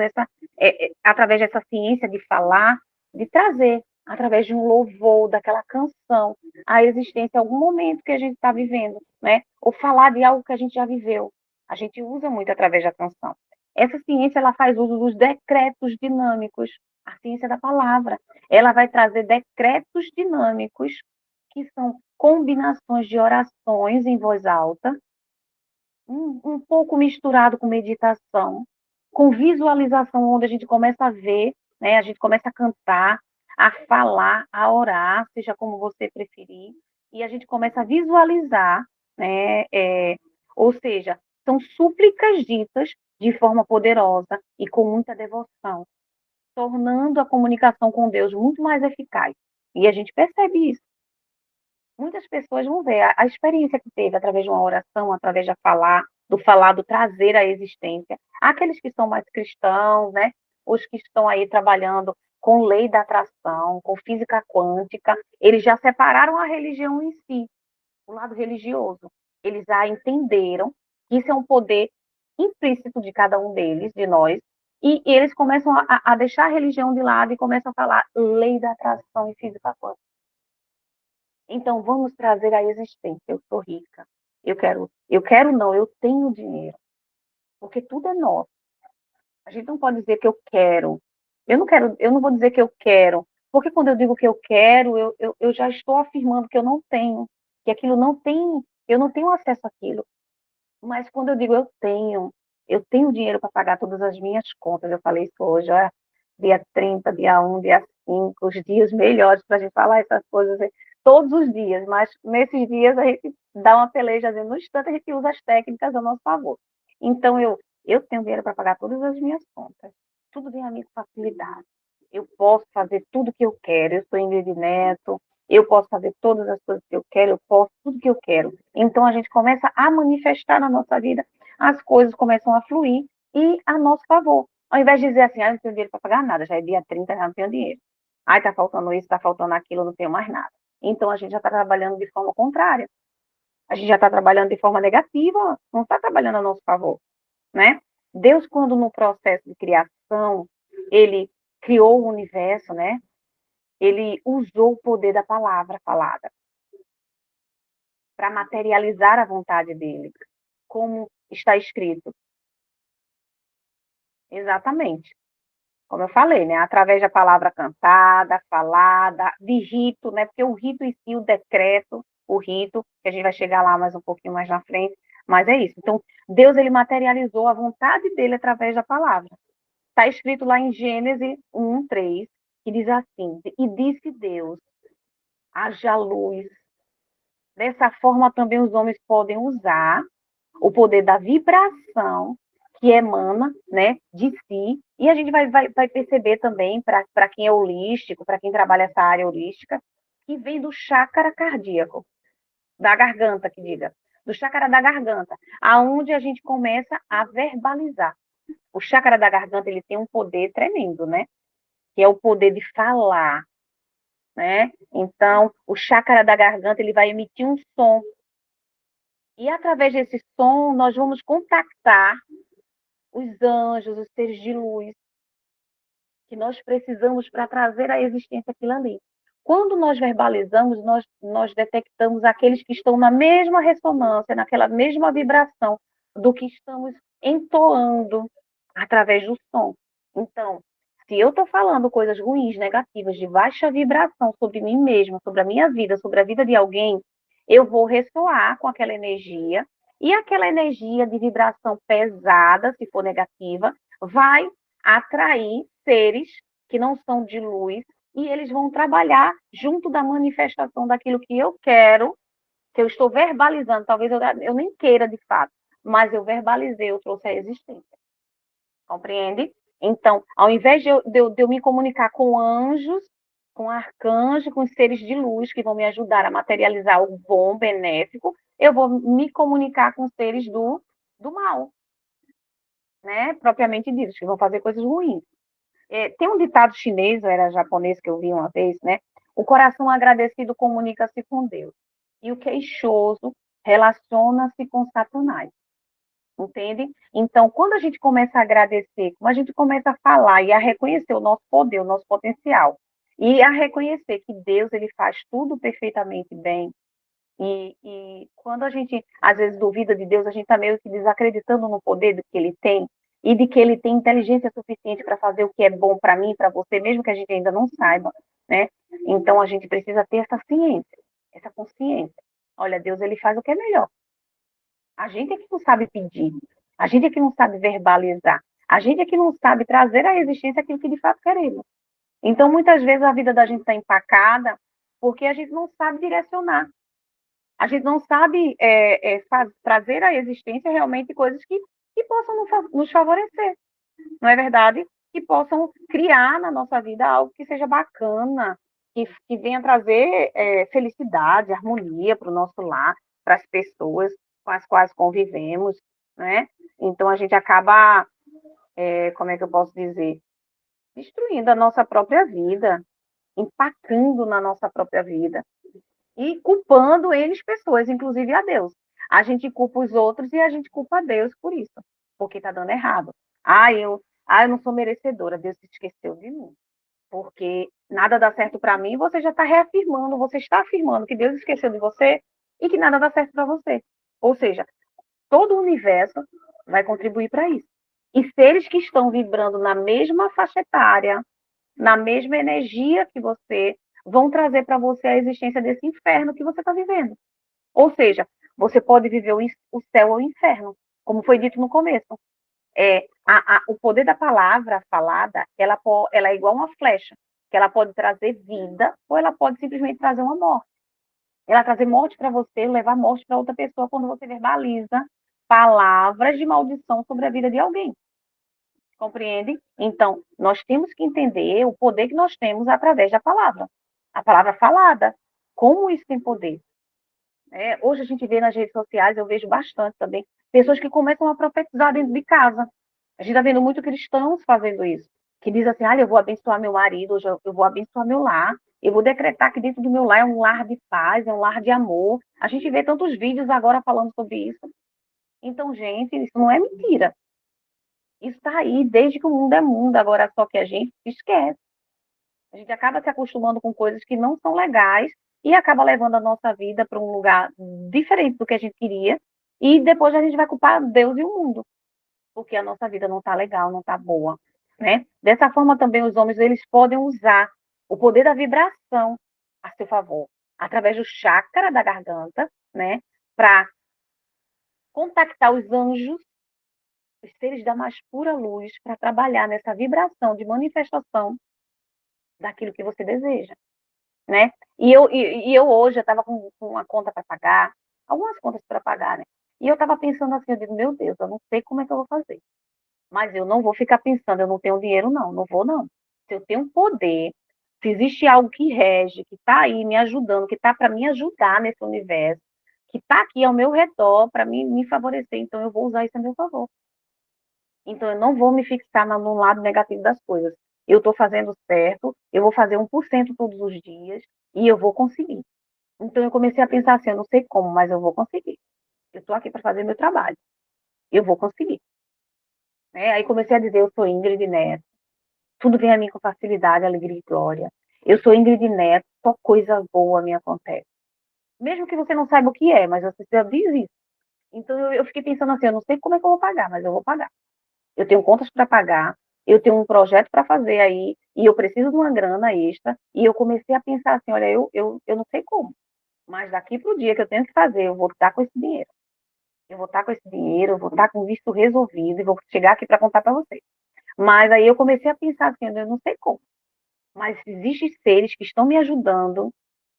através dessa ciência de falar, de trazer, através de um louvor, daquela canção, a existência, algum momento que a gente está vivendo, né? Ou falar de algo que a gente já viveu. A gente usa muito através da canção. Essa ciência ela faz uso dos decretos dinâmicos, a ciência da palavra. Ela vai trazer decretos dinâmicos, que são combinações de orações em voz alta, um pouco misturado com meditação, com visualização, onde a gente começa a ver, né? A gente começa a cantar, a falar, a orar, seja como você preferir, e a gente começa a visualizar, né? Ou seja, são súplicas ditas de forma poderosa e com muita devoção, tornando a comunicação com Deus muito mais eficaz. E a gente percebe isso. Muitas pessoas vão ver a experiência que teve através de uma oração, através de falar, do trazer à existência. Aqueles que são mais cristãos, né? Os que estão aí trabalhando com lei da atração, com física quântica, eles já separaram a religião em si, o lado religioso. Eles já entenderam que isso é um poder implícito de cada um deles, de nós, e eles começam a deixar a religião de lado e começam a falar lei da atração e física quântica. Então, vamos trazer à existência. Eu sou rica. Eu quero não, eu tenho dinheiro. Porque tudo é nosso. A gente não pode dizer que eu quero. Eu não quero, eu não vou dizer que eu quero. Porque quando eu digo que eu quero, eu já estou afirmando que eu não tenho. Que aquilo não tem, eu não tenho acesso àquilo. Mas quando eu tenho dinheiro para pagar todas as minhas contas. Eu falei isso hoje, ó, dia 30, dia 1, dia 5, os dias melhores para a gente falar essas coisas todos os dias, mas nesses dias a gente dá uma pelejazinha, no instante a gente usa as técnicas a nosso favor. Então, eu tenho dinheiro para pagar todas as minhas contas, tudo vem a mim com facilidade. Eu posso fazer tudo que eu quero, eu sou Ingrid Neto, eu posso fazer todas as coisas que eu quero, eu posso tudo que eu quero. Então, a gente começa a manifestar na nossa vida, as coisas começam a fluir e a nosso favor. Ao invés de dizer assim, não tenho dinheiro para pagar nada, já é dia 30, já não tenho dinheiro. Está faltando isso, está faltando aquilo, não tenho mais nada. Então, a gente já está trabalhando de forma contrária. A gente já está trabalhando de forma negativa, não está trabalhando a nosso favor, né? Deus, quando no processo de criação, ele criou o universo, né? Ele usou o poder da palavra falada para materializar a vontade dele, como está escrito. Exatamente. Como eu falei, né? Através da palavra cantada, falada, de rito, né? Porque o rito em si, o decreto, o rito, que a gente vai chegar lá mais um pouquinho mais na frente, mas é isso. Então, Deus, ele materializou a vontade dele através da palavra. Está escrito lá em Gênesis 1:3, que diz assim, e disse Deus, haja luz. Dessa forma, também os homens podem usar o poder da vibração que emana, né, de si, e a gente vai perceber também, para quem é holístico, para quem trabalha essa área holística, que vem do chácara cardíaco, da garganta, que diga, do chácara da garganta, aonde a gente começa a verbalizar. O chácara da garganta, ele tem um poder tremendo, né, que é o poder de falar, né, então, o chácara da garganta, ele vai emitir um som, e através desse som, nós vamos contactar os anjos, os seres de luz, que nós precisamos para trazer à existência aquilo ali. Quando nós verbalizamos, nós detectamos aqueles que estão na mesma ressonância, naquela mesma vibração do que estamos entoando através do som. Então, se eu estou falando coisas ruins, negativas, de baixa vibração sobre mim mesma, sobre a minha vida, sobre a vida de alguém, eu vou ressoar com aquela energia, e aquela energia de vibração pesada, se for negativa, vai atrair seres que não são de luz, e eles vão trabalhar junto da manifestação daquilo que eu quero, que eu estou verbalizando, talvez eu nem queira de fato, mas eu verbalizei, eu trouxe a existência. Compreende? Então, ao invés de eu me comunicar com anjos, com arcanjos, com seres de luz que vão me ajudar a materializar o bom, benéfico, eu vou me comunicar com seres do mal, né? Propriamente dito, que vão fazer coisas ruins. Tem um ditado chinês, ou era japonês, que eu vi uma vez, né? O coração agradecido comunica-se com Deus. E o queixoso relaciona-se com Satanás. Entende? Então, quando a gente começa a agradecer, quando a gente começa a falar e a reconhecer o nosso poder, o nosso potencial, e a reconhecer que Deus ele faz tudo perfeitamente bem, e quando a gente, às vezes, duvida de Deus, a gente está meio que desacreditando no poder que ele tem, e de que ele tem inteligência suficiente para fazer o que é bom para mim, para você, mesmo que a gente ainda não saiba, né? Então, a gente precisa ter essa ciência, essa consciência. Olha, Deus, ele faz o que é melhor. A gente é que não sabe pedir, a gente é que não sabe verbalizar, a gente é que não sabe trazer à existência aquilo que de fato queremos. Então, muitas vezes a vida da gente está empacada porque a gente não sabe direcionar. A gente não sabe trazer à existência realmente coisas que possam nos favorecer, não é verdade? Que possam criar na nossa vida algo que seja bacana, que venha trazer felicidade, harmonia para o nosso lar, para as pessoas com as quais convivemos, né? Então a gente acaba, como é que eu posso dizer, destruindo a nossa própria vida, empacando na nossa própria vida e culpando eles pessoas, inclusive a Deus. A gente culpa os outros e a gente culpa a Deus por isso, porque está dando errado. Eu não sou merecedora, Deus se esqueceu de mim. Porque nada dá certo para mim, você já está reafirmando, você está afirmando que Deus esqueceu de você e que nada dá certo para você. Ou seja, todo o universo vai contribuir para isso. E seres que estão vibrando na mesma faixa etária, na mesma energia que você, vão trazer para você a existência desse inferno que você está vivendo. Ou seja, você pode viver o céu ou o inferno, como foi dito no começo. O poder da palavra falada, ela é igual uma flecha, que ela pode trazer vida ou ela pode simplesmente trazer uma morte. Ela trazer morte para você, levar morte para outra pessoa quando você verbaliza palavras de maldição sobre a vida de alguém. Compreende? Então, nós temos que entender o poder que nós temos através da palavra. A palavra falada. Como isso tem poder? Hoje a gente vê nas redes sociais, eu vejo bastante também, pessoas que começam a profetizar dentro de casa. A gente está vendo muito cristãos fazendo isso. Que diz assim, eu vou abençoar meu marido, hoje eu vou abençoar meu lar, eu vou decretar que dentro do meu lar é um lar de paz, é um lar de amor. A gente vê tantos vídeos agora falando sobre isso. Então, gente, isso não é mentira. Isso está aí desde que o mundo é mundo, agora só que a gente esquece. A gente acaba se acostumando com coisas que não são legais e acaba levando a nossa vida para um lugar diferente do que a gente queria. E depois a gente vai culpar Deus e o mundo, porque a nossa vida não está legal, não está boa, né? Dessa forma também os homens eles podem usar o poder da vibração a seu favor, através do chakra da garganta, né? Para contactar os anjos, os seres da mais pura luz, para trabalhar nessa vibração de manifestação daquilo que você deseja, né? E eu hoje, eu estava com uma conta para pagar, algumas contas para pagar, né? E eu estava pensando assim, eu digo, meu Deus, eu não sei como é que eu vou fazer. Mas eu não vou ficar pensando, eu não tenho dinheiro, não, não vou, não. Se eu tenho poder, se existe algo que rege, que está aí me ajudando, que está para me ajudar nesse universo, que está aqui ao meu redor para me favorecer, então eu vou usar isso a meu favor. Então, eu não vou me fixar no lado negativo das coisas. Eu estou fazendo certo, eu vou fazer 1% todos os dias e eu vou conseguir. Então, eu comecei a pensar assim, eu não sei como, mas eu vou conseguir. Eu estou aqui para fazer meu trabalho. Eu vou conseguir. Aí comecei a dizer, eu sou Ingrid Neto. Tudo vem a mim com facilidade, alegria e glória. Eu sou Ingrid Neto, só coisa boa me acontece. Mesmo que você não saiba o que é, mas você já diz isso. Então eu fiquei pensando assim, eu não sei como é que eu vou pagar, mas eu vou pagar. Eu tenho contas para pagar, eu tenho um projeto para fazer aí, e eu preciso de uma grana extra, e eu comecei a pensar assim, olha, eu não sei como, mas daqui para o dia que eu tenho que fazer, eu vou estar com esse dinheiro. Eu vou estar com esse dinheiro, eu vou estar com o visto resolvido, e vou chegar aqui para contar para vocês. Mas aí eu comecei a pensar assim, eu não sei como, mas existem seres que estão me ajudando,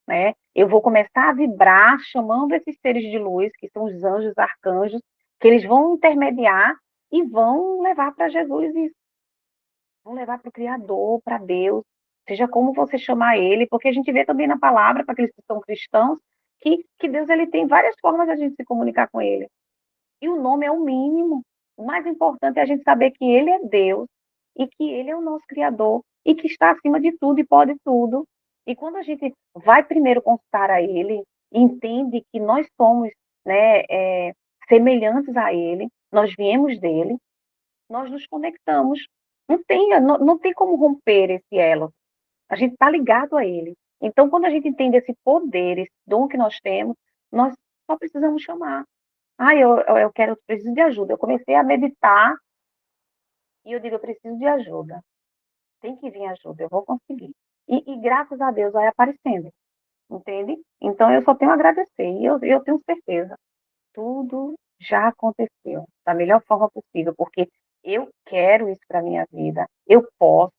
né? Eu vou começar a vibrar chamando esses seres de luz, que são os anjos, arcanjos, que eles vão intermediar e vão levar para Jesus e vão levar para o Criador, para Deus, seja como você chamar ele, porque a gente vê também na palavra, para aqueles que são cristãos, que Deus ele tem várias formas de a gente se comunicar com ele. E o nome é o mínimo. O mais importante é a gente saber que ele é Deus e que ele é o nosso Criador e que está acima de tudo e pode tudo. E quando a gente vai primeiro consultar a ele, entende que nós somos, né, semelhantes a ele, nós viemos dele, nós nos conectamos. Não tem como romper esse elo. A gente está ligado a ele. Então, quando a gente entende esse poder, esse dom que nós temos, nós só precisamos chamar. Ah, eu quero, eu preciso de ajuda. Eu comecei a meditar e eu digo, eu preciso de ajuda. Tem que vir ajuda, eu vou conseguir. E graças a Deus vai aparecendo, entende? Então eu só tenho a agradecer e eu tenho certeza. Tudo já aconteceu da melhor forma possível, porque eu quero isso para minha vida. Eu posso,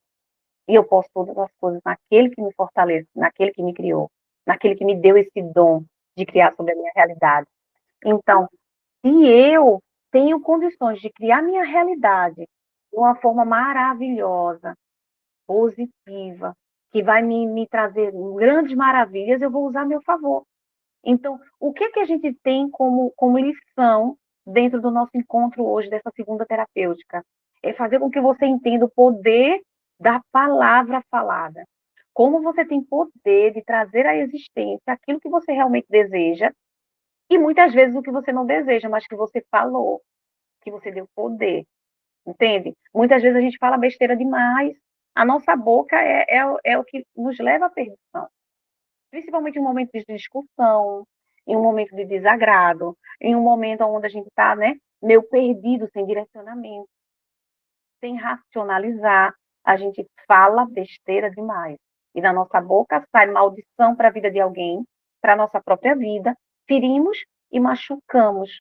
e eu posso todas as coisas naquele que me fortalece, naquele que me criou, naquele que me deu esse dom de criar sobre a minha realidade. Então, se eu tenho condições de criar minha realidade de uma forma maravilhosa, positiva, que vai me trazer grandes maravilhas, eu vou usar a meu favor. Então, o que que a gente tem como lição dentro do nosso encontro hoje, dessa segunda terapêutica? É fazer com que você entenda o poder da palavra falada. Como você tem poder de trazer à existência aquilo que você realmente deseja e muitas vezes o que você não deseja, mas que você falou, que você deu poder, entende? Muitas vezes a gente fala besteira demais, a nossa boca é o que nos leva à perdição, principalmente em um momento de discussão, em um momento de desagrado, em um momento onde a gente está, né, meio perdido, sem direcionamento, sem racionalizar, a gente fala besteira demais. E da nossa boca sai maldição para a vida de alguém, para a nossa própria vida, ferimos e machucamos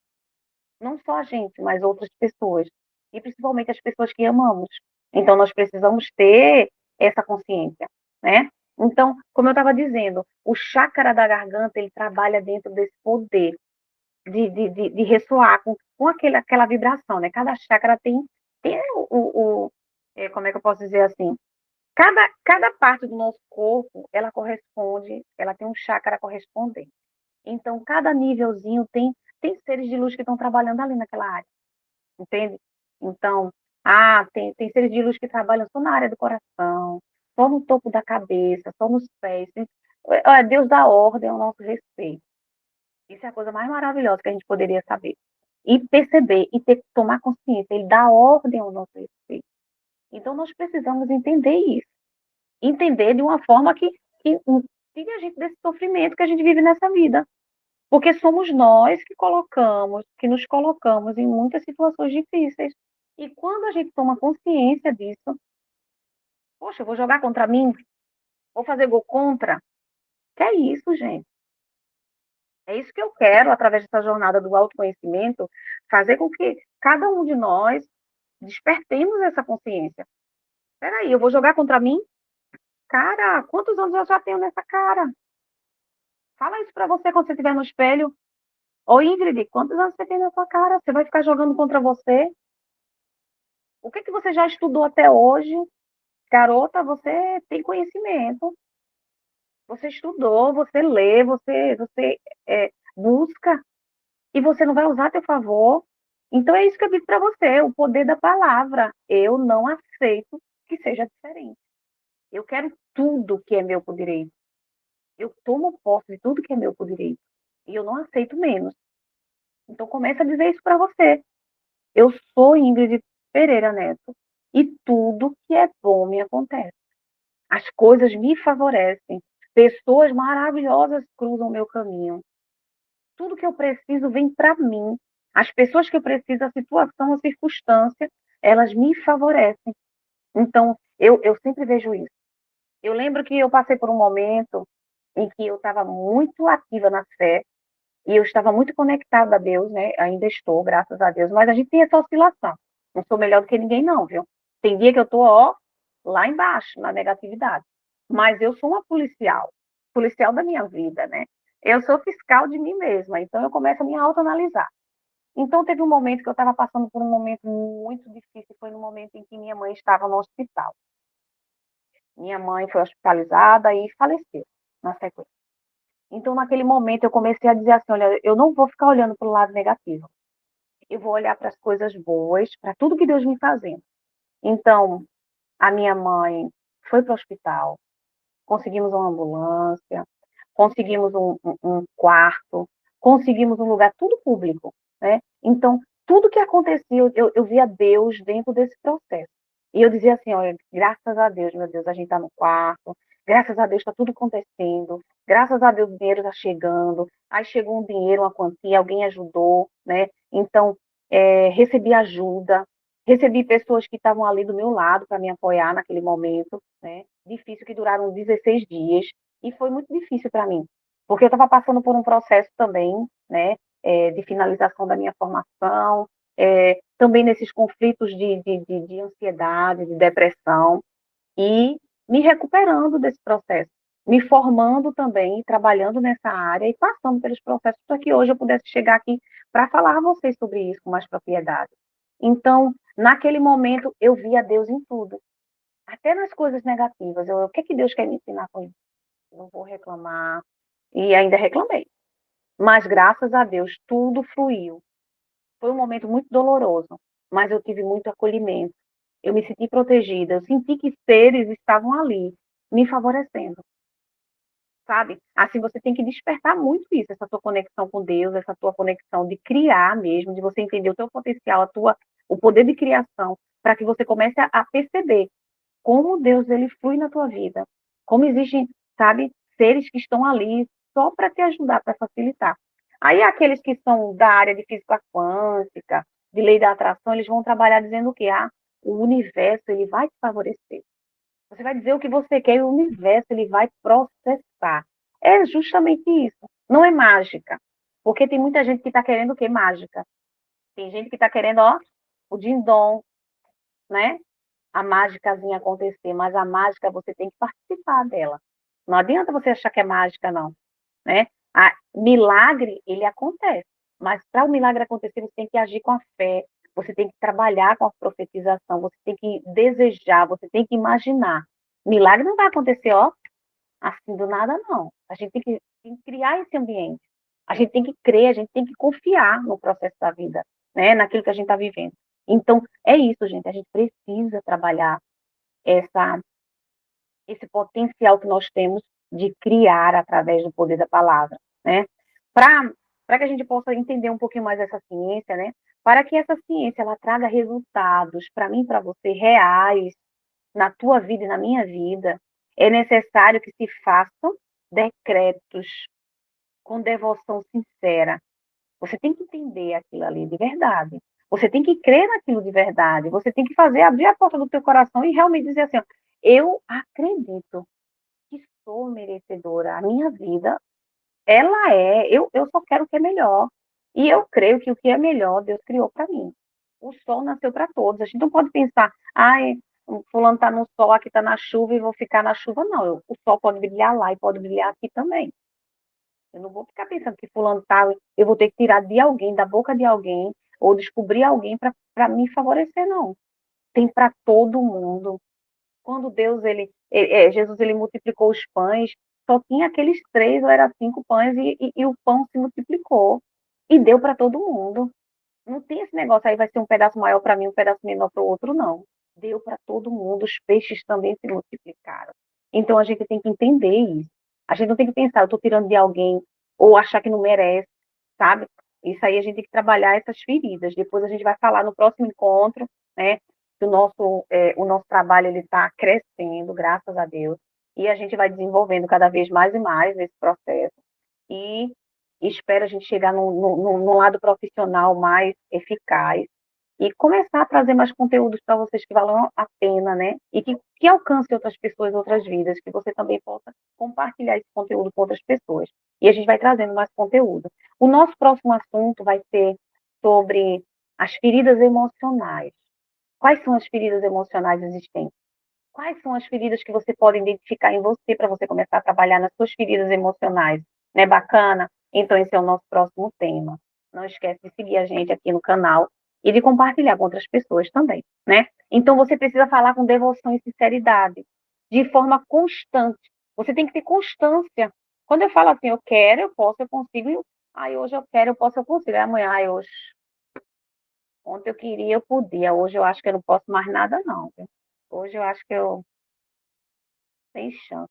não só a gente, mas outras pessoas. E principalmente as pessoas que amamos. Então, nós precisamos ter essa consciência, né? Então, como eu estava dizendo, o chácara da garganta, ele trabalha dentro desse poder de ressoar com aquela vibração, né? Cada chácara tem como é que eu posso dizer assim? Cada parte do nosso corpo, ela corresponde, ela tem um chácara correspondente. Então, cada nívelzinho tem seres de luz que estão trabalhando ali naquela área, entende? Então, tem seres de luz que trabalham só na área do coração, só no topo da cabeça, só nos pés. Deus dá ordem ao nosso respeito. Isso é a coisa mais maravilhosa que a gente poderia saber. E perceber, e ter que tomar consciência, ele dá ordem ao nosso respeito. Então, nós precisamos entender isso. Entender de uma forma que tire a gente desse sofrimento que a gente vive nessa vida. Porque somos nós que nos colocamos em muitas situações difíceis. E quando a gente toma consciência disso, poxa, eu vou jogar contra mim? Vou fazer gol contra? Que é isso, gente? É isso que eu quero, através dessa jornada do autoconhecimento, fazer com que cada um de nós despertemos essa consciência. Peraí, eu vou jogar contra mim? Cara, quantos anos eu já tenho nessa cara? Fala isso pra você quando você estiver no espelho. Ô, Ingrid, quantos anos você tem na sua cara? Você vai ficar jogando contra você? O que que você já estudou até hoje? Garota, você tem conhecimento. Você estudou, você lê, você busca e você não vai usar a teu favor. Então é isso que eu digo para você, o poder da palavra. Eu não aceito que seja diferente. Eu quero tudo que é meu por direito. Eu tomo posse de tudo que é meu por direito. E eu não aceito menos. Então começa a dizer isso para você. Eu sou Ingrid Pereira Neto e tudo que é bom me acontece. as coisas me favorecem, pessoas maravilhosas cruzam o meu caminho. Tudo que eu preciso vem para mim. As pessoas que eu preciso, a situação, a circunstância, elas me favorecem. Então, eu sempre vejo isso. Eu lembro que eu passei por um momento em que eu estava muito ativa na fé e eu estava muito conectada a Deus, né? Ainda estou, graças a Deus, mas a gente tem essa oscilação. Não sou melhor do que ninguém, não, viu? Tem dia que eu tô, ó, lá embaixo, na negatividade. Mas eu sou uma policial, policial da minha vida, né? Eu sou fiscal de mim mesma, então eu começo a me autoanalisar. Então teve um momento que eu estava passando por um momento muito difícil, foi no momento em que minha mãe estava no hospital. Minha mãe foi hospitalizada e faleceu na sequência. Então, naquele momento, eu comecei a dizer assim: olha, eu não vou ficar olhando para o lado negativo. Eu vou olhar para as coisas boas, para tudo que Deus me fazendo. Então, a minha mãe foi para o hospital, conseguimos uma ambulância, conseguimos um quarto, conseguimos um lugar, tudo público, né? Então, tudo que acontecia, eu via Deus dentro desse processo. E eu dizia assim, olha, graças a Deus, meu Deus, a gente está no quarto, graças a Deus está tudo acontecendo, graças a Deus o dinheiro está chegando, aí chegou um dinheiro, uma quantia, alguém ajudou, né? Então, recebi ajuda, recebi pessoas que estavam ali do meu lado para me apoiar naquele momento, né? Difícil, que duraram 16 dias, e foi muito difícil para mim, porque eu estava passando por um processo também, né, de finalização da minha formação, também nesses conflitos de ansiedade, de depressão, e me recuperando desse processo, me formando também, trabalhando nessa área e passando pelos processos para que hoje eu pudesse chegar aqui para falar a vocês sobre isso com mais propriedade. Então, naquele momento, eu via Deus em tudo, até nas coisas negativas. O que é que Deus quer me ensinar com isso? Não vou reclamar. E ainda reclamei. Mas, graças a Deus, tudo fluiu. Foi um momento muito doloroso, mas eu tive muito acolhimento. Eu me senti protegida. Eu senti que seres estavam ali, me favorecendo. Sabe? Assim, você tem que despertar muito isso, essa tua conexão com Deus, essa tua conexão de criar mesmo, de você entender o teu potencial, o poder de criação, para que você comece a perceber como Deus ele flui na tua vida, como existem, sabe, seres que estão ali só para te ajudar, para facilitar. Aí aqueles que são da área de física quântica, de lei da atração, eles vão trabalhar dizendo o quê? Ah, o universo ele vai te favorecer. Você vai dizer o que você quer e o universo ele vai processar. É justamente isso. Não é mágica. Porque tem muita gente que está querendo o quê? Mágica. Tem gente que está querendo, ó, o din-dom, né? A mágicazinha acontecer, mas a mágica você tem que participar dela. Não adianta você achar que é mágica, não, né? Milagre, ele acontece, mas para o milagre acontecer, você tem que agir com a fé, você tem que trabalhar com a profetização, você tem que desejar, você tem que imaginar. Milagre não vai acontecer, ó, assim do nada, não. A gente tem que criar esse ambiente. A gente tem que crer, a gente tem que confiar no processo da vida, né? Naquilo que a gente está vivendo. Então, é isso, gente. A gente precisa trabalhar essa, esse potencial que nós temos de criar através do poder da palavra, né? Para que a gente possa entender um pouquinho mais essa ciência, né? Para que essa ciência ela traga resultados para mim, para você, reais na tua vida e na minha vida, é necessário que se façam decretos com devoção sincera. Você tem que entender aquilo ali de verdade. Você tem que crer naquilo de verdade. Você tem que fazer, abrir a porta do teu coração e realmente dizer assim, ó, eu acredito que sou merecedora. A minha vida, ela eu só quero o que é melhor. E eu creio que o que é melhor, Deus criou para mim. O sol nasceu para todos. A gente não pode pensar, ai, fulano está no sol, aqui está na chuva e vou ficar na chuva. Não, o sol pode brilhar lá e pode brilhar aqui também. Eu não vou ficar pensando que fulano tá, eu vou ter que tirar de alguém, da boca de alguém, ou descobrir alguém para me favorecer, não. Tem para todo mundo. Quando Deus, Jesus, ele multiplicou os pães, só tinha aqueles 3 ou era 5 pães e o pão se multiplicou. E deu para todo mundo. Não tem esse negócio aí, vai ser um pedaço maior para mim, um pedaço menor para o outro, não. Deu para todo mundo, os peixes também se multiplicaram. Então a gente tem que entender isso. A gente não tem que pensar, eu estou tirando de alguém, ou achar que não merece, sabe? Isso aí a gente tem que trabalhar essas feridas. Depois a gente vai falar no próximo encontro, né? que o nosso trabalho ele está crescendo, graças a Deus, e a gente vai desenvolvendo cada vez mais e mais nesse processo. E espero a gente chegar no lado profissional mais eficaz e começar a trazer mais conteúdos para vocês que valem a pena, né? E que alcance outras pessoas, outras vidas, que você também possa compartilhar esse conteúdo com outras pessoas. E a gente vai trazendo mais conteúdo. O nosso próximo assunto vai ser sobre as feridas emocionais. Quais são as feridas emocionais existentes? Quais são as feridas que você pode identificar em você para você começar a trabalhar nas suas feridas emocionais? Não é bacana? Então, esse é o nosso próximo tema. Não esquece de seguir a gente aqui no canal e de compartilhar com outras pessoas também, né? Então, você precisa falar com devoção e sinceridade, de forma constante. Você tem que ter constância. Quando eu falo assim, eu quero, eu posso, eu consigo. Aí hoje eu quero, eu posso, eu consigo. Aí amanhã, ai, hoje. Ontem eu queria, eu podia. Hoje eu acho que eu não posso mais nada, não. Viu? Hoje eu acho que eu sem chance.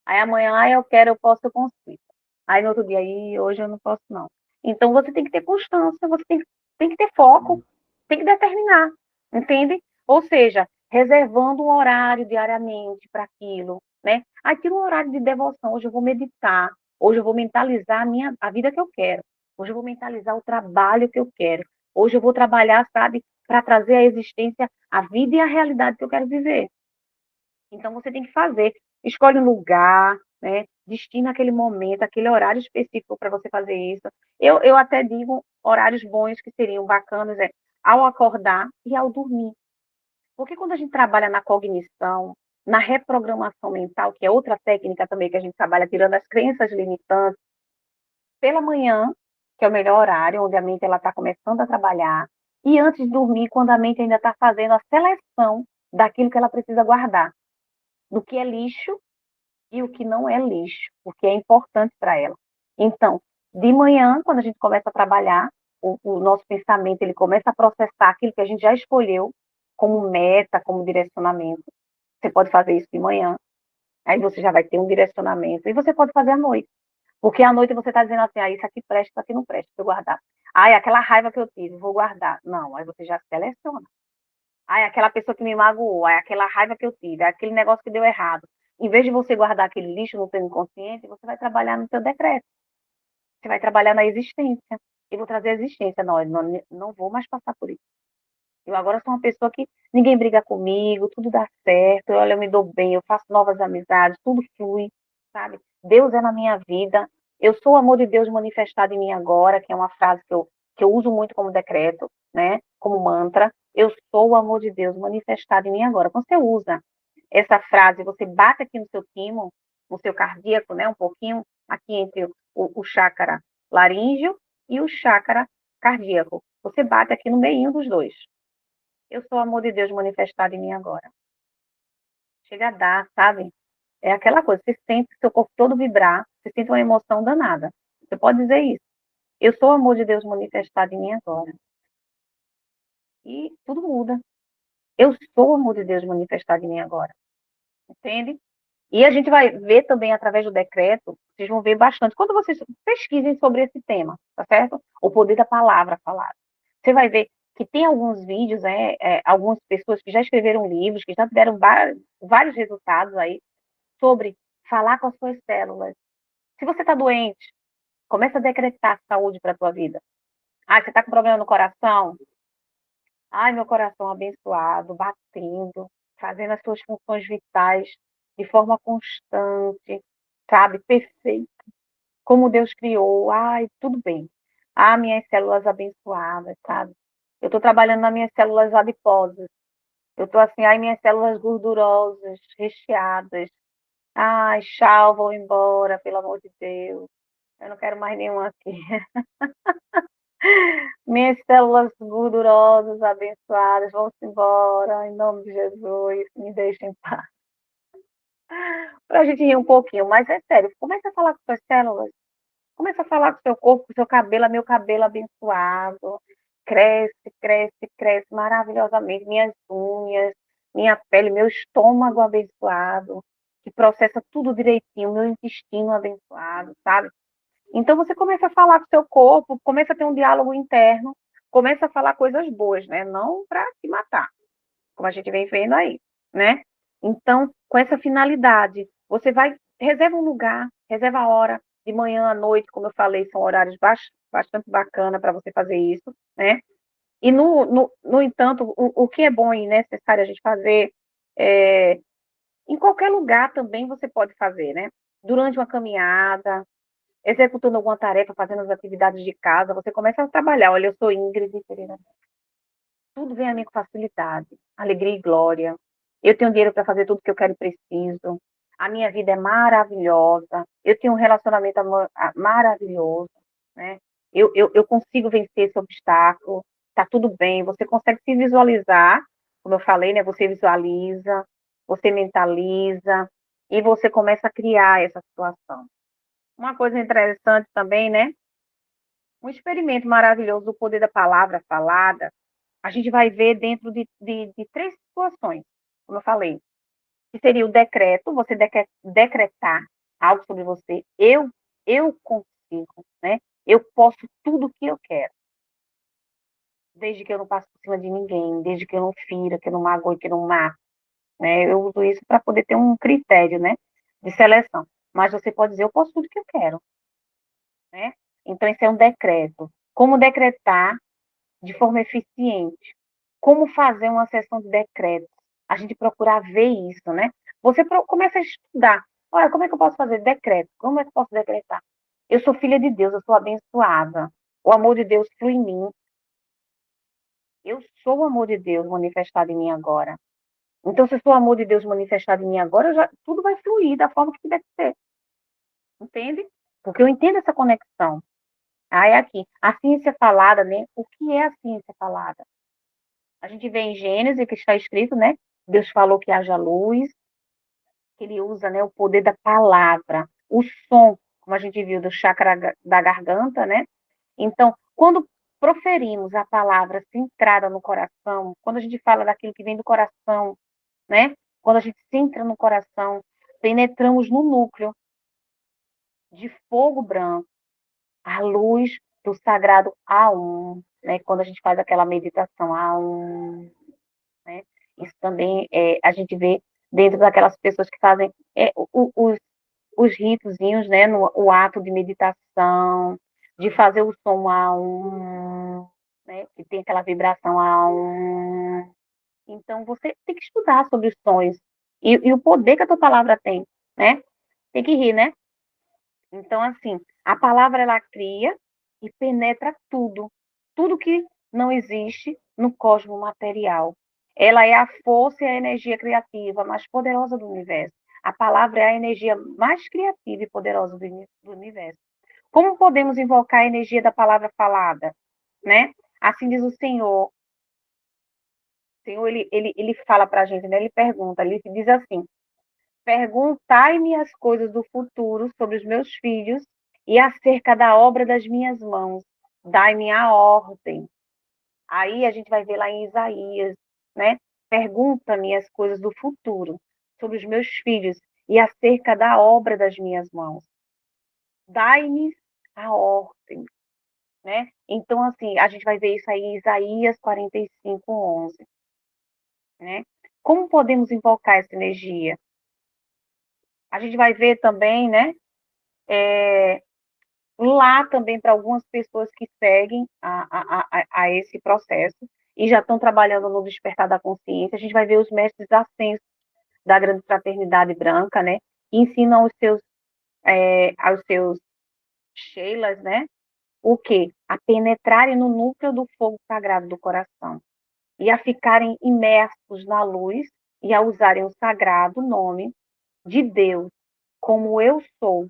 Aí amanhã, eu quero, eu posso, eu consigo. Aí no outro dia, aí hoje eu não posso, não. Então você tem que ter constância, você tem que ter foco, tem que determinar, entende? Ou seja, reservando um horário diariamente para aquilo, né? Aí tira um horário de devoção, hoje eu vou meditar, hoje eu vou mentalizar a vida que eu quero, hoje eu vou mentalizar o trabalho que eu quero, hoje eu vou trabalhar, sabe, para trazer à existência a vida e a realidade que eu quero viver. Então, você tem que fazer. Escolhe um lugar, né? Destina aquele momento, aquele horário específico para você fazer isso. Eu até digo horários bons que seriam bacanas, ao acordar e ao dormir. Porque quando a gente trabalha na cognição, na reprogramação mental, que é outra técnica também que a gente trabalha tirando as crenças limitantes, pela manhã, que é o melhor horário, onde a mente está começando a trabalhar, e antes de dormir, quando a mente ainda está fazendo a seleção daquilo que ela precisa guardar, do que é lixo e o que não é lixo, o que é importante para ela. Então, de manhã, quando a gente começa a trabalhar, o nosso pensamento ele começa a processar aquilo que a gente já escolheu como meta, como direcionamento. Você pode fazer isso de manhã, aí você já vai ter um direcionamento, e você pode fazer à noite, porque à noite você está dizendo assim, isso aqui presta, isso aqui não presta, vou guardar. Aquela raiva que eu tive, vou guardar. Não, aí você já seleciona. Aquela pessoa que me magoou, aquela raiva que eu tive, aquele negócio que deu errado. Em vez de você guardar aquele lixo no seu inconsciente, você vai trabalhar no seu decreto. Você vai trabalhar na existência. Eu vou trazer a existência. Não, não vou mais passar por isso. Eu agora sou uma pessoa que ninguém briga comigo, tudo dá certo, eu me dou bem, eu faço novas amizades, tudo flui, sabe? Deus é na minha vida. Eu sou o amor de Deus manifestado em mim agora, que é uma frase que eu uso muito como decreto, né? Como mantra. Eu sou o amor de Deus manifestado em mim agora. Quando você usa essa frase, você bate aqui no seu timo, no seu cardíaco, né? Um pouquinho aqui entre o chácara laríngeo e o chácara cardíaco. Você bate aqui no meio dos dois. Eu sou o amor de Deus manifestado em mim agora. Chega a dar, sabe? É aquela coisa, você sente seu corpo todo vibrar, você sente uma emoção danada. Você pode dizer isso. Eu sou o amor de Deus manifestado em mim agora. E tudo muda. Eu sou o amor de Deus manifestado em mim agora. Entende? E a gente vai ver também através do decreto, vocês vão ver bastante. Quando vocês pesquisem sobre esse tema, tá certo? O poder da palavra falada. Você vai ver que tem alguns vídeos, algumas pessoas que já escreveram livros, que já tiveram vários resultados aí sobre falar com as suas células. Se você está doente, começa a decretar saúde para a tua vida. Você está com problema no coração? Meu coração abençoado, batendo, fazendo as suas funções vitais de forma constante, sabe? Perfeito. Como Deus criou. Tudo bem. Minhas células abençoadas, sabe? Eu estou trabalhando nas minhas células adiposas. Eu estou assim, minhas células gordurosas, recheadas. Tchau, vou embora, pelo amor de Deus. Eu não quero mais nenhuma aqui. Minhas células gordurosas, abençoadas, vão-se embora, em nome de Jesus, me deixem em paz. Para a gente rir um pouquinho, mas é sério, começa a falar com suas células, começa a falar com o seu corpo, com o seu cabelo, meu cabelo abençoado, cresce, cresce, cresce maravilhosamente, minhas unhas, minha pele, meu estômago abençoado, que processa tudo direitinho, meu intestino abençoado, sabe? Então você começa a falar com o seu corpo, começa a ter um diálogo interno, começa a falar coisas boas, né? Não para te matar. como a gente vem vendo aí, né? Então, com essa finalidade, você vai, reserva um lugar, reserva a hora, de manhã à noite, como eu falei, são horários bastante bacana para você fazer isso, né? E, no entanto, o que é bom e necessário a gente fazer, é, em qualquer lugar também você pode fazer, né? Durante uma caminhada, executando alguma tarefa, fazendo as atividades de casa, você começa a trabalhar. Olha, eu sou Ingrid Pereira. Tudo vem a mim com facilidade, alegria e glória. Eu tenho dinheiro para fazer tudo que eu quero e preciso. A minha vida é maravilhosa. Eu tenho um relacionamento maravilhoso, né? Eu consigo vencer esse obstáculo. Tá tudo bem. Você consegue se visualizar, como eu falei, né? Você visualiza, você mentaliza e você começa a criar essa situação. Uma coisa interessante também, né? Um experimento maravilhoso do poder da palavra falada, a gente vai ver dentro de três situações, como eu falei, que seria o decreto, você decretar algo sobre você, eu consigo, né? Eu posso tudo o que eu quero, desde que eu não passe por cima de ninguém, desde que eu não fira, que eu não magoe, que eu não mato, né? Eu uso isso para poder ter um critério, né, de seleção. Mas você pode dizer, eu posso tudo o que eu quero, né? Então, esse é um decreto. Como decretar de forma eficiente? Como fazer uma sessão de decretos? A gente procurar ver isso, né? Você começa a estudar. Olha, como é que eu posso fazer decreto? Como é que eu posso decretar? Eu sou filha de Deus, eu sou abençoada. O amor de Deus flui em mim. Eu sou o amor de Deus manifestado em mim agora. Então, se eu sou o amor de Deus manifestado em mim agora, tudo vai fluir da forma que tiver que ser. Entende? Porque eu entendo essa conexão. Aí aqui, a ciência falada, né? O que é a ciência falada? A gente vê em Gênesis que está escrito, né? Deus falou que haja luz, que ele usa, né, o poder da palavra, o som, como a gente viu do chakra da garganta, né? Então, quando proferimos a palavra centrada no coração, quando a gente fala daquilo que vem do coração, né? Quando a gente centra no coração, penetramos no núcleo de fogo branco, a luz do sagrado A1, né? Quando a gente faz aquela meditação A1, né? Isso também a gente vê dentro daquelas pessoas que fazem os ritozinhos, né? O ato de meditação, de fazer o som A1, né? Que tem aquela vibração A1. Então, você tem que estudar sobre os sons e o poder que a tua palavra tem, né? Tem que rir, né? Então, assim, a palavra ela cria e penetra tudo, tudo que não existe no cosmos material. Ela é a força e a energia criativa mais poderosa do universo. A palavra é a energia mais criativa e poderosa do universo. Como podemos invocar a energia da palavra falada, né? Assim diz o Senhor. O Senhor, ele fala para a gente, né? Ele pergunta, ele diz assim: perguntai-me as coisas do futuro sobre os meus filhos e acerca da obra das minhas mãos. Dai-me a ordem. Aí a gente vai ver lá em Isaías, né? Pergunta-me as coisas do futuro sobre os meus filhos e acerca da obra das minhas mãos. Dai-me a ordem, né? Então, assim, a gente vai ver isso aí em Isaías 45:11, né? Como podemos invocar essa energia? A gente vai ver também, né? Lá também para algumas pessoas que seguem a esse processo e já estão trabalhando no despertar da consciência, a gente vai ver os mestres ascensos da grande fraternidade branca, né? Que ensinam aos seus Sheilas, né? O quê? A penetrarem no núcleo do fogo sagrado do coração e a ficarem imersos na luz e a usarem o sagrado nome de Deus como eu sou.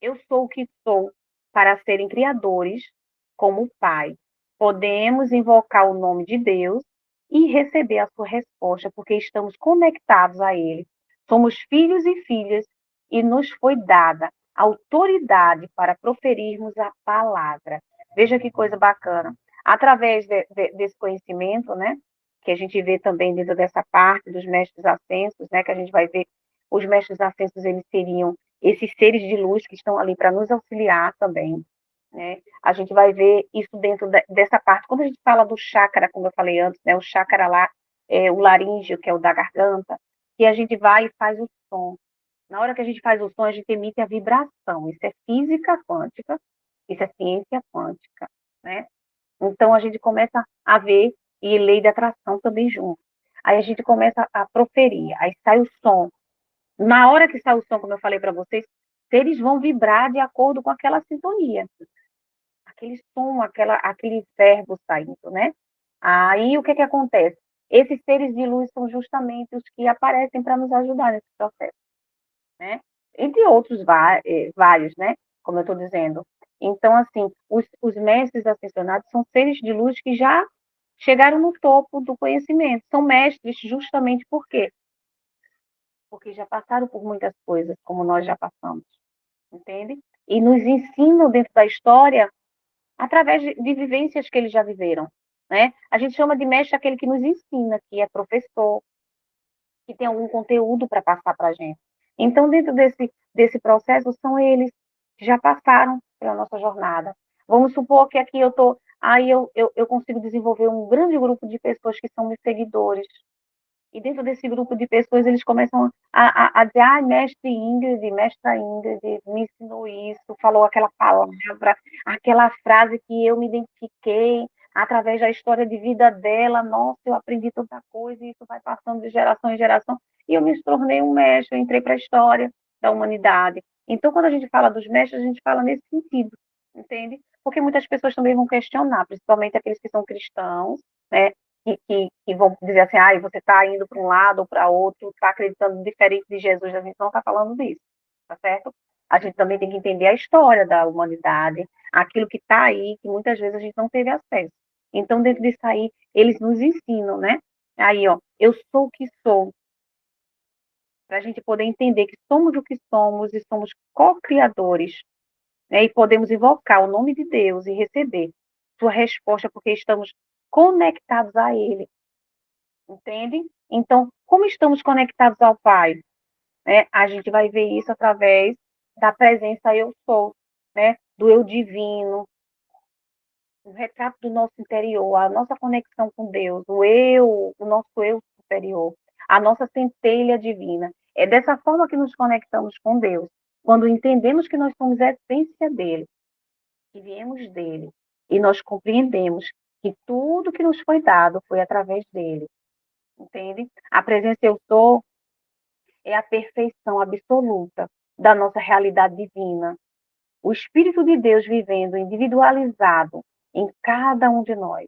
Eu sou o que sou, para serem criadores como o Pai. Podemos invocar o nome de Deus e receber a sua resposta, porque estamos conectados a Ele. Somos filhos e filhas e nos foi dada autoridade para proferirmos a palavra. Veja que coisa bacana. Através desse conhecimento, né, que a gente vê também dentro dessa parte dos mestres ascensos, né, que a gente vai ver os mestres ascensos, eles seriam esses seres de luz que estão ali para nos auxiliar também, né? A gente vai ver isso dentro dessa parte. Quando a gente fala do chakra, como eu falei antes, né? O chakra lá o laríngeo, que é o da garganta, que a gente vai e faz o som. Na hora que a gente faz o som, a gente emite a vibração. Isso é física quântica, isso é ciência quântica, né? Então, a gente começa a ver, e lei da atração também junto. Aí a gente começa a proferir, aí sai o som. Na hora que sai o som, como eu falei para vocês, eles vão vibrar de acordo com aquela sintonia, aquele som, aquele verbo saindo, né? Aí o que acontece? Esses seres de luz são justamente os que aparecem para nos ajudar nesse processo, né? Entre outros vários, né? Como eu estou dizendo. Então, assim, os mestres ascensionados são seres de luz que já chegaram no topo do conhecimento. São mestres justamente por quê? Porque já passaram por muitas coisas, como nós já passamos, entende? E nos ensinam dentro da história através de vivências que eles já viveram, né? A gente chama de mestre aquele que nos ensina, que é professor, que tem algum conteúdo para passar para a gente. Então, dentro desse processo, são eles que já passaram pela nossa jornada. Vamos supor que aqui aí eu consigo desenvolver um grande grupo de pessoas que são meus seguidores. E dentro desse grupo de pessoas, eles começam a dizer, mestra Ingrid, me ensinou isso, falou aquela palavra, aquela frase que eu me identifiquei através da história de vida dela, nossa, eu aprendi tanta coisa, e isso vai passando de geração em geração, e eu me tornei um mestre, eu entrei para a história da humanidade. Então, quando a gente fala dos mestres, a gente fala nesse sentido, entende? Porque muitas pessoas também vão questionar, principalmente aqueles que são cristãos, né? Que vão dizer assim, você está indo para um lado ou para outro, está acreditando diferente de Jesus, a gente não está falando disso, tá certo? A gente também tem que entender a história da humanidade, aquilo que está aí, que muitas vezes a gente não teve acesso. Então, dentro disso aí, eles nos ensinam, né? Aí, ó, eu sou o que sou, para a gente poder entender que somos o que somos e somos co-criadores, né? E podemos invocar o nome de Deus e receber sua resposta, porque estamos conectados a Ele. Entende? Então, como estamos conectados ao Pai? Né? A gente vai ver isso através da presença eu sou, né? Do eu divino, o retrato do nosso interior, a nossa conexão com Deus, o nosso eu superior, a nossa centelha divina. É dessa forma que nos conectamos com Deus, quando entendemos que nós somos a essência dele, que viemos dele, e nós compreendemos que tudo que nos foi dado foi através dele. Entende? A presença eu sou é a perfeição absoluta da nossa realidade divina. O Espírito de Deus vivendo individualizado em cada um de nós.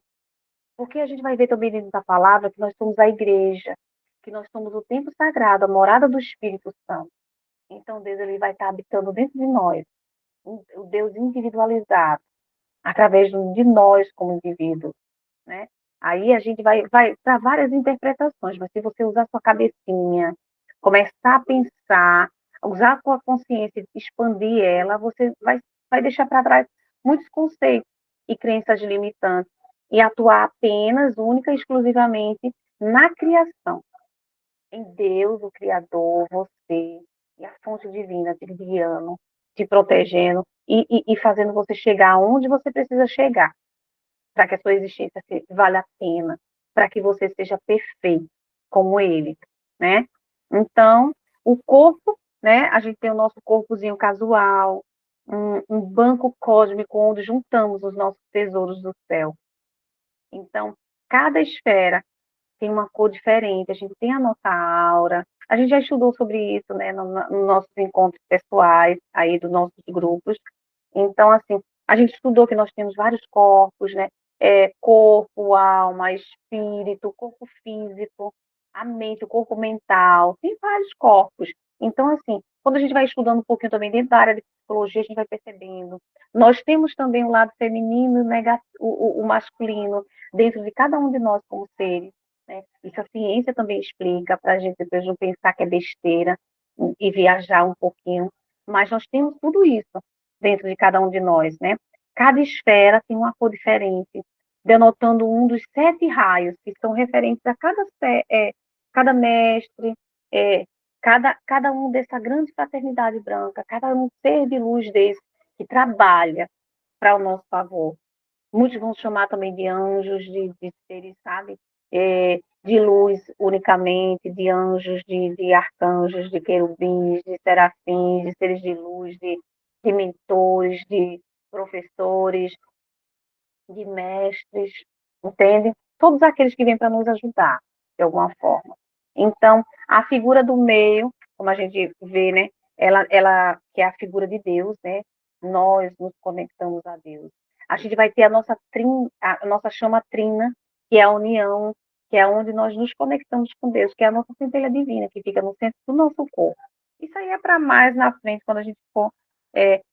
Porque a gente vai ver também dentro da palavra que nós somos a igreja, que nós somos o templo sagrado, a morada do Espírito Santo. Então Deus ele vai estar habitando dentro de nós, o Deus individualizado, através de nós como indivíduos, né? Aí a gente vai para várias interpretações, mas se você usar sua cabecinha, começar a pensar, usar a sua consciência, expandir ela, você vai deixar para trás muitos conceitos e crenças limitantes e atuar apenas, única e exclusivamente na criação, em Deus, o Criador, você e a fonte divina te guiando, te protegendo e fazendo você chegar aonde você precisa chegar para que a sua existência valha a pena, para que você seja perfeito como ele, né? Então, o corpo, né? A gente tem o nosso corpozinho casual, um banco cósmico onde juntamos os nossos tesouros do céu. Então, cada esfera tem uma cor diferente, a gente tem a nossa aura, a gente já estudou sobre isso, né, nos nossos encontros pessoais, aí dos nossos grupos. Então, assim, a gente estudou que nós temos vários corpos, né, corpo, alma, espírito, corpo físico, a mente, o corpo mental, tem vários corpos. Então, assim, quando a gente vai estudando um pouquinho também dentro da área de psicologia, a gente vai percebendo. Nós temos também o lado feminino e o masculino dentro de cada um de nós como seres. Né? Isso a ciência também explica, para a gente depois não pensar que é besteira e viajar um pouquinho. Mas nós temos tudo isso dentro de cada um de nós, né? Cada esfera tem uma cor diferente, denotando um dos 7 raios que são referentes a cada mestre, é, cada um dessa grande fraternidade branca, cada um ser de luz desse que trabalha para o nosso favor. Muitos vão chamar também de anjos, de seres, sabe? de luz unicamente, de anjos, de arcanjos, de querubins, de serafins, de seres de luz, de mentores, de professores, de mestres, entende? Todos aqueles que vêm para nos ajudar, de alguma forma. Então, a figura do meio, como a gente vê, né? Ela que é a figura de Deus, né? Nós nos conectamos a Deus. A gente vai ter a nossa chama trina, que é a união, que é onde nós nos conectamos com Deus, que é a nossa centelha divina, que fica no centro do nosso corpo. Isso aí é para mais na frente, quando a gente for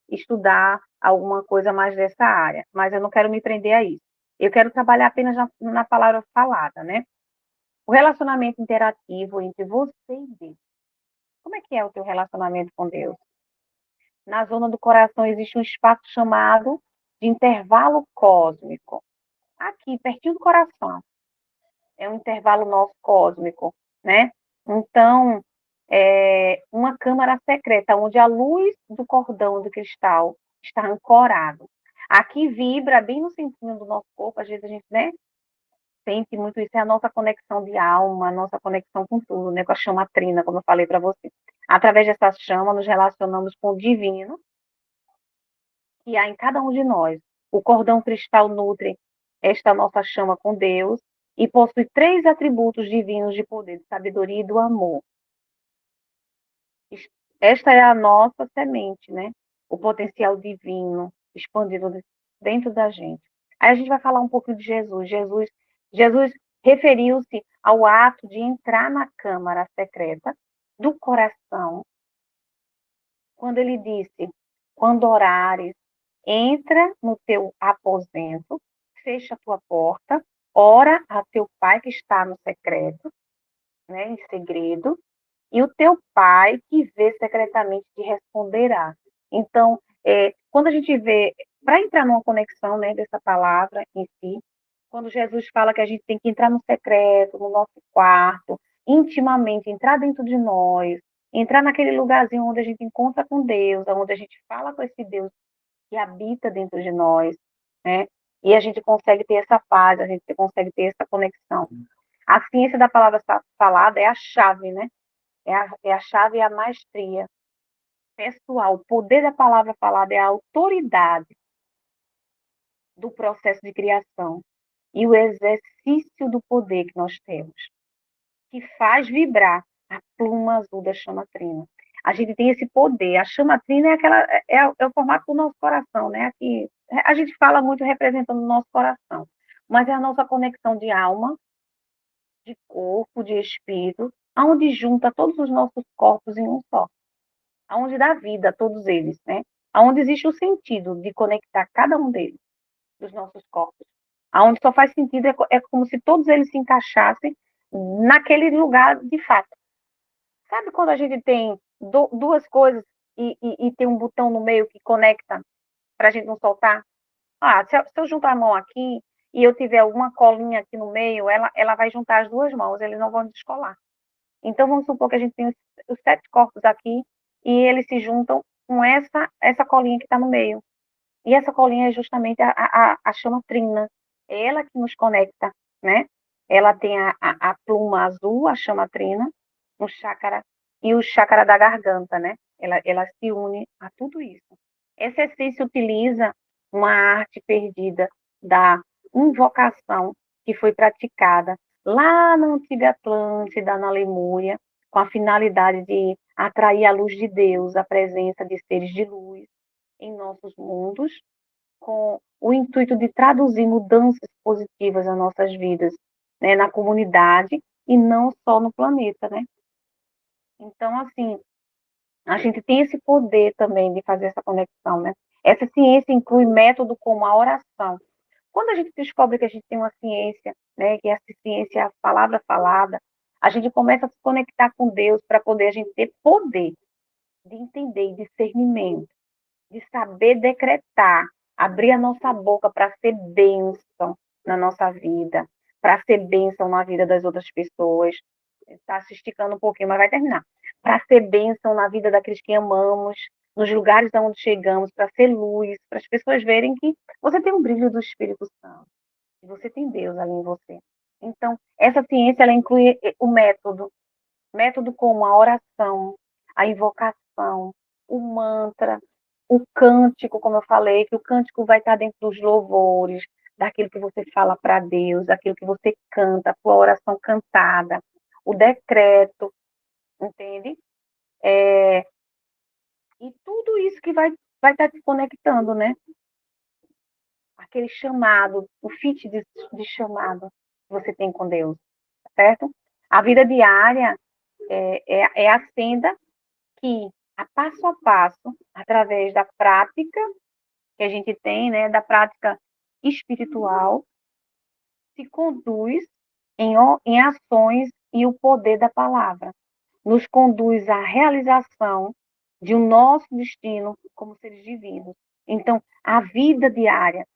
estudar alguma coisa mais dessa área, mas eu não quero me prender a isso. Eu quero trabalhar apenas na palavra falada, né? O relacionamento interativo entre você e Deus. Como é que é o teu relacionamento com Deus? Na zona do coração existe um espaço chamado de intervalo cósmico. Aqui, pertinho do coração. É um intervalo nosso cósmico, né? Então, é uma câmara secreta, onde a luz do cordão de cristal está ancorado. Aqui vibra bem no centrinho do nosso corpo, às vezes a gente, né, sente muito isso, é a nossa conexão de alma, a nossa conexão com tudo, né, com a chama trina, como eu falei para você. Através dessa chama, nos relacionamos com o divino que há em cada um de nós. O cordão cristal nutre esta nossa chama com Deus e possui 3 atributos divinos de poder, de sabedoria e do amor. Esta é a nossa semente, né? O potencial divino expandido dentro da gente. Aí a gente vai falar um pouco de Jesus. Jesus referiu-se ao ato de entrar na câmara secreta do coração, quando ele disse: quando orares, entra no teu aposento, fecha a tua porta, ora a teu pai que está no secreto, né, em segredo, e o teu pai que vê secretamente te responderá. Então, quando a gente vê, para entrar numa conexão, né, dessa palavra em si, quando Jesus fala que a gente tem que entrar no secreto, no nosso quarto, intimamente, entrar dentro de nós, entrar naquele lugarzinho onde a gente encontra com Deus, onde a gente fala com esse Deus que habita dentro de nós, né? E a gente consegue ter essa paz, a gente consegue ter essa conexão. A ciência da palavra falada é a chave, né? É a chave e a maestria pessoal. O poder da palavra falada é a autoridade do processo de criação e o exercício do poder que nós temos, que faz vibrar a pluma azul da chama trina. A gente tem esse poder. A chama trina é o formato do nosso coração, né? Aqui, a gente fala muito representando o nosso coração, mas é a nossa conexão de alma, de corpo, de espírito, aonde junta todos os nossos corpos em um só, aonde dá vida a todos eles, né? Aonde existe o sentido de conectar cada um deles, dos nossos corpos. Aonde só faz sentido é como se todos eles se encaixassem naquele lugar de fato. Sabe quando a gente tem duas coisas e tem um botão no meio que conecta para a gente não soltar? Ah, se eu juntar a mão aqui e eu tiver alguma colinha aqui no meio, ela vai juntar as duas mãos, eles não vão descolar. Então, vamos supor que a gente tem os 7 corpos aqui e eles se juntam com essa colinha que está no meio. E essa colinha é justamente a chama trina. É ela que nos conecta, né? Ela tem a pluma azul, a chama trina, no chácara, e o chácara da garganta, né? Ela se une a tudo isso. Essa essência utiliza uma arte perdida da invocação que foi praticada lá na antiga Atlântida, na Lemúria, com a finalidade de atrair a luz de Deus, a presença de seres de luz em nossos mundos, com o intuito de traduzir mudanças positivas nas nossas vidas, né, na comunidade e não só no planeta, né? Então, assim, a gente tem esse poder também de fazer essa conexão, né? Essa ciência inclui método como a oração. Quando a gente descobre que a gente tem uma ciência, né, que essa ciência é a palavra falada, a gente começa a se conectar com Deus para poder a gente ter poder de entender e discernimento, de saber decretar, abrir a nossa boca para ser bênção na nossa vida, para ser bênção na vida das outras pessoas. Está se esticando um pouquinho, mas vai terminar. Para ser bênção na vida daqueles que amamos, nos lugares onde chegamos, para ser luz, para as pessoas verem que você tem um brilho do Espírito Santo, que você tem Deus ali em você. Então, essa ciência, ela inclui o método como a oração, a invocação, o mantra, o cântico, como eu falei, que o cântico vai estar dentro dos louvores, daquilo que você fala para Deus, daquilo que você canta, a sua oração cantada, o decreto, entende? É, e tudo isso que vai estar te conectando, né? Aquele chamado, o fit de chamado que você tem com Deus, certo? A vida diária é a senda que, a passo, através da prática que a gente tem, né, da prática espiritual, se conduz em ações e o poder da palavra. Nos conduz à realização de um nosso destino como seres divinos. Então, a vida diária,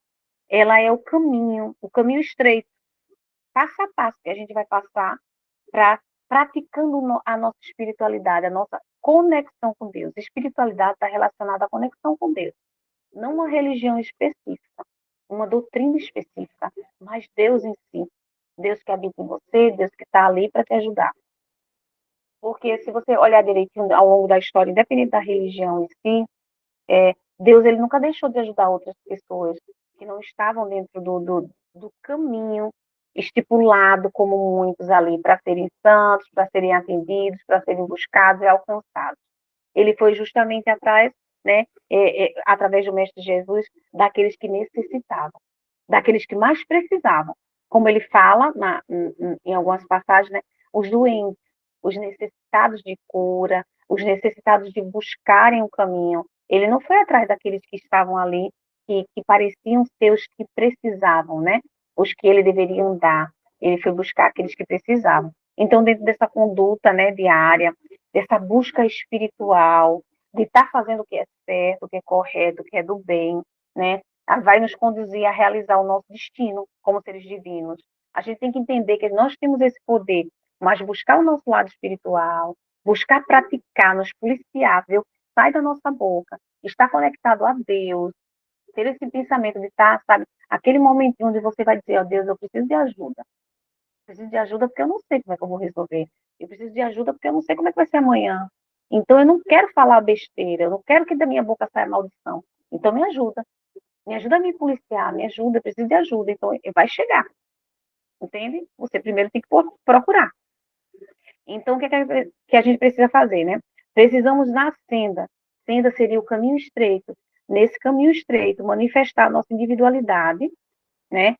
ela é o caminho estreito, passo a passo que a gente vai passar para praticando a nossa espiritualidade, a nossa conexão com Deus. A espiritualidade está relacionada à conexão com Deus, não uma religião específica, uma doutrina específica, mas Deus em si. Deus que habita em você, Deus que está ali para te ajudar. Porque se você olhar direitinho ao longo da história, independente da religião em si, Deus ele nunca deixou de ajudar outras pessoas que não estavam dentro do caminho estipulado como muitos ali, para serem santos, para serem atendidos, para serem buscados e alcançados. Ele foi justamente atrás, né, através do Mestre Jesus, daqueles que necessitavam, daqueles que mais precisavam. Como ele fala em algumas passagens, né, os doentes, os necessitados de cura, os necessitados de buscarem o caminho. Ele não foi atrás daqueles que estavam ali, que pareciam ser os que precisavam, né? Os que ele deveria dar. Ele foi buscar aqueles que precisavam. Então, dentro dessa conduta, né, diária, dessa busca espiritual, de estar fazendo o que é certo, o que é correto, o que é do bem, né? Vai nos conduzir a realizar o nosso destino como seres divinos. A gente tem que entender que nós temos esse poder, mas buscar o nosso lado espiritual, buscar praticar, nos policiar, ver o que sai da nossa boca, estar conectado a Deus, ter esse pensamento de estar, sabe, aquele momentinho onde você vai dizer, ó oh, Deus, eu preciso de ajuda. Preciso de ajuda porque eu não sei como é que eu vou resolver. Eu preciso de ajuda porque eu não sei como é que vai ser amanhã. Então, eu não quero falar besteira, eu não quero que da minha boca saia maldição. Então, me ajuda a me policiar, me ajuda, eu preciso de ajuda. Então, vai chegar, entende? Você primeiro tem que procurar. Então, o que a gente precisa fazer, né? Precisamos na senda. Senda seria o caminho estreito. Nesse caminho estreito, manifestar a nossa individualidade, né?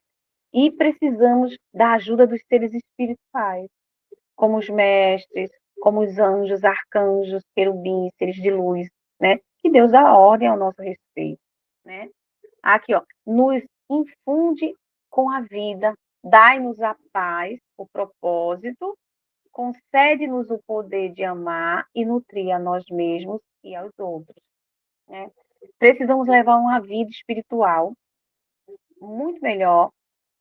E precisamos da ajuda dos seres espirituais, como os mestres, como os anjos, arcanjos, querubins, seres de luz, né? Que Deus dá ordem ao nosso respeito, né? Aqui, ó, nos infunde com a vida, dai-nos a paz, o propósito, concede-nos o poder de amar e nutrir a nós mesmos e aos outros, né? Precisamos levar uma vida espiritual muito melhor,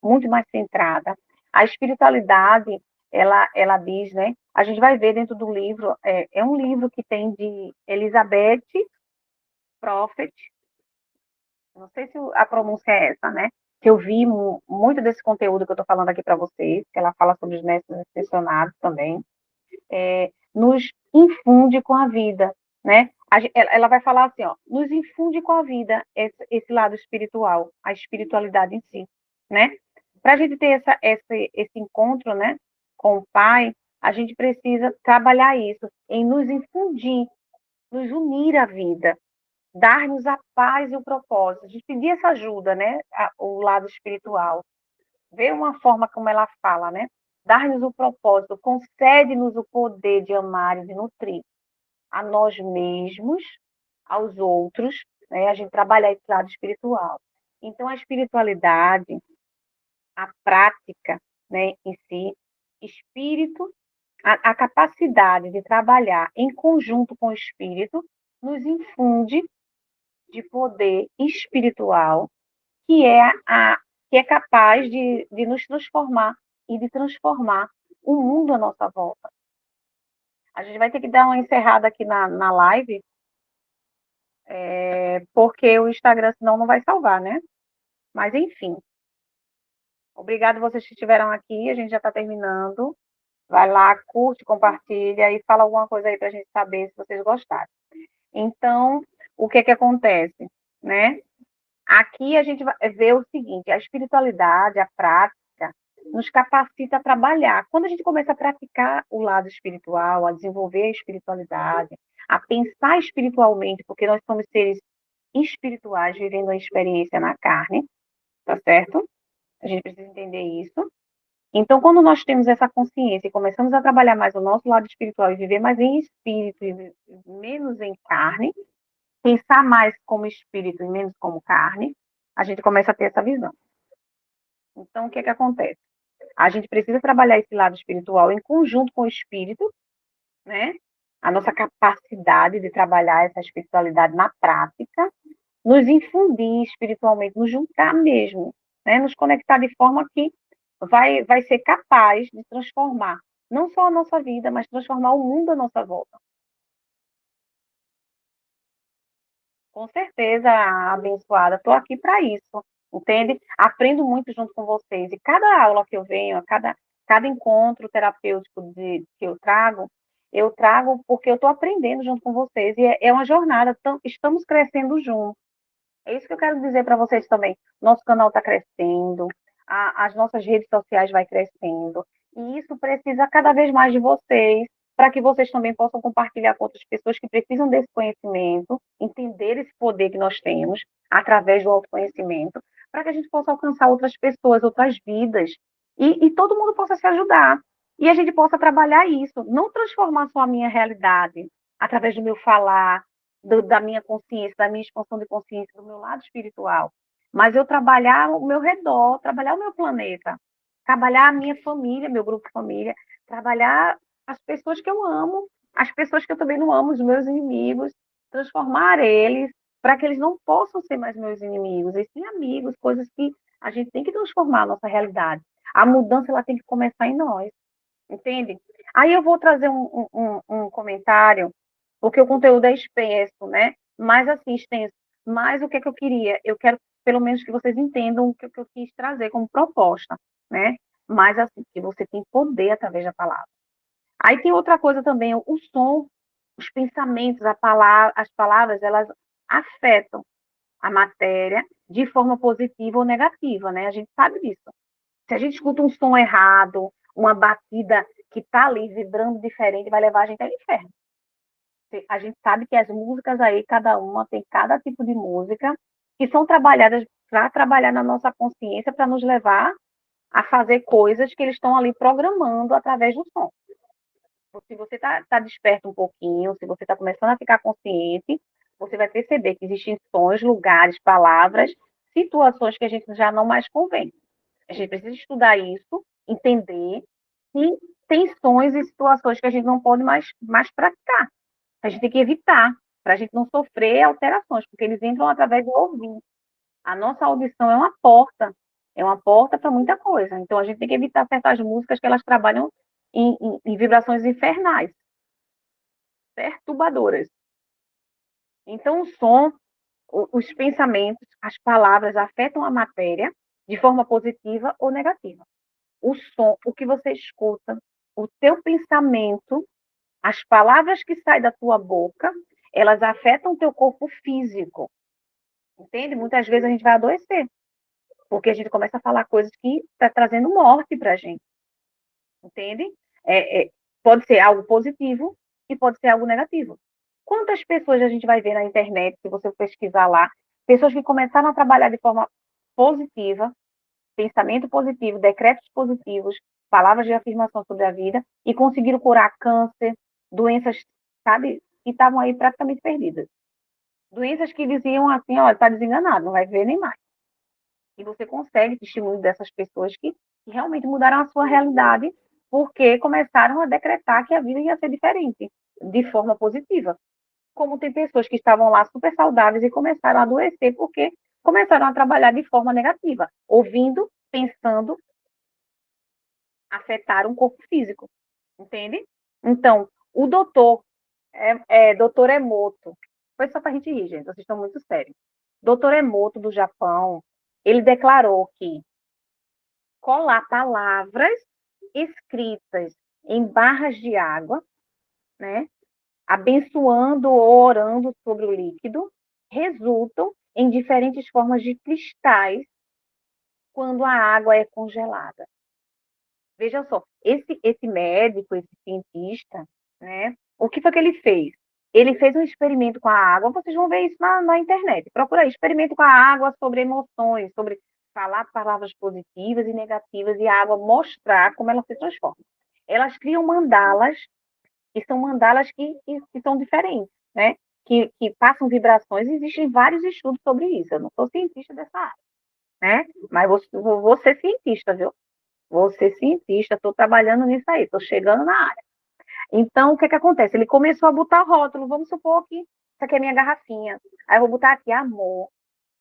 muito mais centrada. A espiritualidade, ela diz, né? A gente vai ver dentro do livro, é um livro que tem de Elizabeth Prophet, não sei se a pronúncia é essa, né? Que eu vi muito desse conteúdo que eu estou falando aqui para vocês, que ela fala sobre os mestres ascensionados também, nos infunde com a vida, né? Ela vai falar assim, ó, nos infunde com a vida esse lado espiritual, a espiritualidade em si, né? Para a gente ter esse encontro, né, com o Pai, a gente precisa trabalhar isso, em nos infundir, nos unir à vida, dar-nos a paz e o propósito, de pedir essa ajuda, né, o lado espiritual. Ver uma forma como ela fala, né? Dar-nos o propósito, concede-nos o poder de amar e de nutrir a nós mesmos, aos outros, né? A gente trabalhar esse lado espiritual. Então, a espiritualidade, a prática, né, em si, espírito, a capacidade de trabalhar em conjunto com o espírito, nos infunde de poder espiritual que é, que é capaz de nos transformar e de transformar o mundo à nossa volta. A gente vai ter que dar uma encerrada aqui na live, porque o Instagram senão não vai salvar, né? Mas enfim, Obrigado vocês que estiveram aqui, a gente já está terminando. Vai lá, curte, compartilha e fala alguma coisa aí para a gente saber se vocês gostaram. Então, o que acontece, né? Aqui a gente vai ver o seguinte, a espiritualidade, a prática, nos capacita a trabalhar. Quando a gente começa a praticar o lado espiritual, a desenvolver a espiritualidade, a pensar espiritualmente, porque nós somos seres espirituais vivendo a experiência na carne, tá certo? A gente precisa entender isso. Então, quando nós temos essa consciência e começamos a trabalhar mais o nosso lado espiritual e viver mais em espírito e menos em carne, pensar mais como espírito e menos como carne, a gente começa a ter essa visão. Então, o que acontece? A gente precisa trabalhar esse lado espiritual em conjunto com o espírito, né? A nossa capacidade de trabalhar essa espiritualidade na prática, nos infundir espiritualmente, nos juntar mesmo, né? Nos conectar de forma que vai ser capaz de transformar não só a nossa vida, mas transformar o mundo à nossa volta. Com certeza, abençoada, estou aqui para isso, entende? Aprendo muito junto com vocês. E cada aula que eu venho, cada encontro terapêutico que eu trago porque eu estou aprendendo junto com vocês. E é uma jornada, estamos crescendo juntos. É isso que eu quero dizer para vocês também. Nosso canal está crescendo, as nossas redes sociais vai crescendo. E isso precisa cada vez mais de vocês, para que vocês também possam compartilhar com outras pessoas que precisam desse conhecimento, entender esse poder que nós temos através do autoconhecimento, para que a gente possa alcançar outras pessoas, outras vidas, e todo mundo possa se ajudar. E a gente possa trabalhar isso, não transformar só a minha realidade através do meu falar, da minha consciência, da minha expansão de consciência, do meu lado espiritual, mas eu trabalhar o meu redor, trabalhar o meu planeta, trabalhar a minha família, meu grupo de família, trabalhar as pessoas que eu amo, as pessoas que eu também não amo, os meus inimigos, transformar eles para que eles não possam ser mais meus inimigos, e sim amigos, coisas que a gente tem que transformar a nossa realidade. A mudança ela tem que começar em nós, entende? Aí eu vou trazer um comentário, porque o conteúdo é extenso, né? Mais assim, extenso. Mas o que é que eu queria? Eu quero, pelo menos, que vocês entendam o que eu quis trazer como proposta, né? Mas assim, que você tem poder através da palavra. Aí tem outra coisa também, o som, os pensamentos, as palavras, elas afetam a matéria de forma positiva ou negativa, né? A gente sabe disso. Se a gente escuta um som errado, uma batida que está ali vibrando diferente, vai levar a gente ao inferno. A gente sabe que as músicas aí, cada uma tem cada tipo de música, que são trabalhadas para trabalhar na nossa consciência, para nos levar a fazer coisas que eles estão ali programando através do som. Se você tá desperto um pouquinho, se você está começando a ficar consciente, você vai perceber que existem sons, lugares, palavras, situações que a gente já não mais convém. A gente precisa estudar isso, entender e tem sons e situações que a gente não pode mais praticar. A gente tem que evitar, para a gente não sofrer alterações, porque eles entram através do ouvido. A nossa audição é uma porta para muita coisa. Então, a gente tem que evitar certas músicas que elas trabalham em vibrações infernais, perturbadoras. Então, o som, os pensamentos, as palavras afetam a matéria de forma positiva ou negativa. O som, o que você escuta, o teu pensamento, as palavras que saem da tua boca, elas afetam o teu corpo físico, entende? Muitas vezes a gente vai adoecer, porque a gente começa a falar coisas que está trazendo morte para a gente, entende? Pode ser algo positivo e pode ser algo negativo. Quantas pessoas a gente vai ver na internet, se você pesquisar lá, pessoas que começaram a trabalhar de forma positiva, pensamento positivo, decretos positivos, palavras de afirmação sobre a vida e conseguiram curar câncer, doenças, sabe, que estavam aí praticamente perdidas. Doenças que diziam assim, olha, está desenganado, não vai ver nem mais. E você consegue testemunho dessas pessoas que realmente mudaram a sua realidade porque começaram a decretar que a vida ia ser diferente, de forma positiva. Como tem pessoas que estavam lá super saudáveis e começaram a adoecer porque começaram a trabalhar de forma negativa, ouvindo, pensando, afetar um corpo físico, entende? Então, o doutor Emoto, foi só para a gente rir, gente, vocês estão muito sérios. Doutor Emoto, do Japão, ele declarou que colar palavras escritas em barras de água, né, abençoando ou orando sobre o líquido, resultam em diferentes formas de cristais quando a água é congelada. Veja só, esse médico, esse cientista, né, o que foi que ele fez? Ele fez um experimento com a água, vocês vão ver isso na internet. Procura aí, experimento com a água sobre emoções, sobre falar palavras positivas e negativas e a água mostrar como ela se transforma. Elas criam mandalas, e são mandalas que são diferentes, né? Que passam vibrações, existem vários estudos sobre isso. Eu não sou cientista dessa área, né? Mas vou ser cientista, viu? Vou ser cientista, estou trabalhando nisso aí, estou chegando na área. Então, o que acontece? Ele começou a botar rótulo, vamos supor que isso aqui é minha garrafinha. Aí eu vou botar aqui, amor.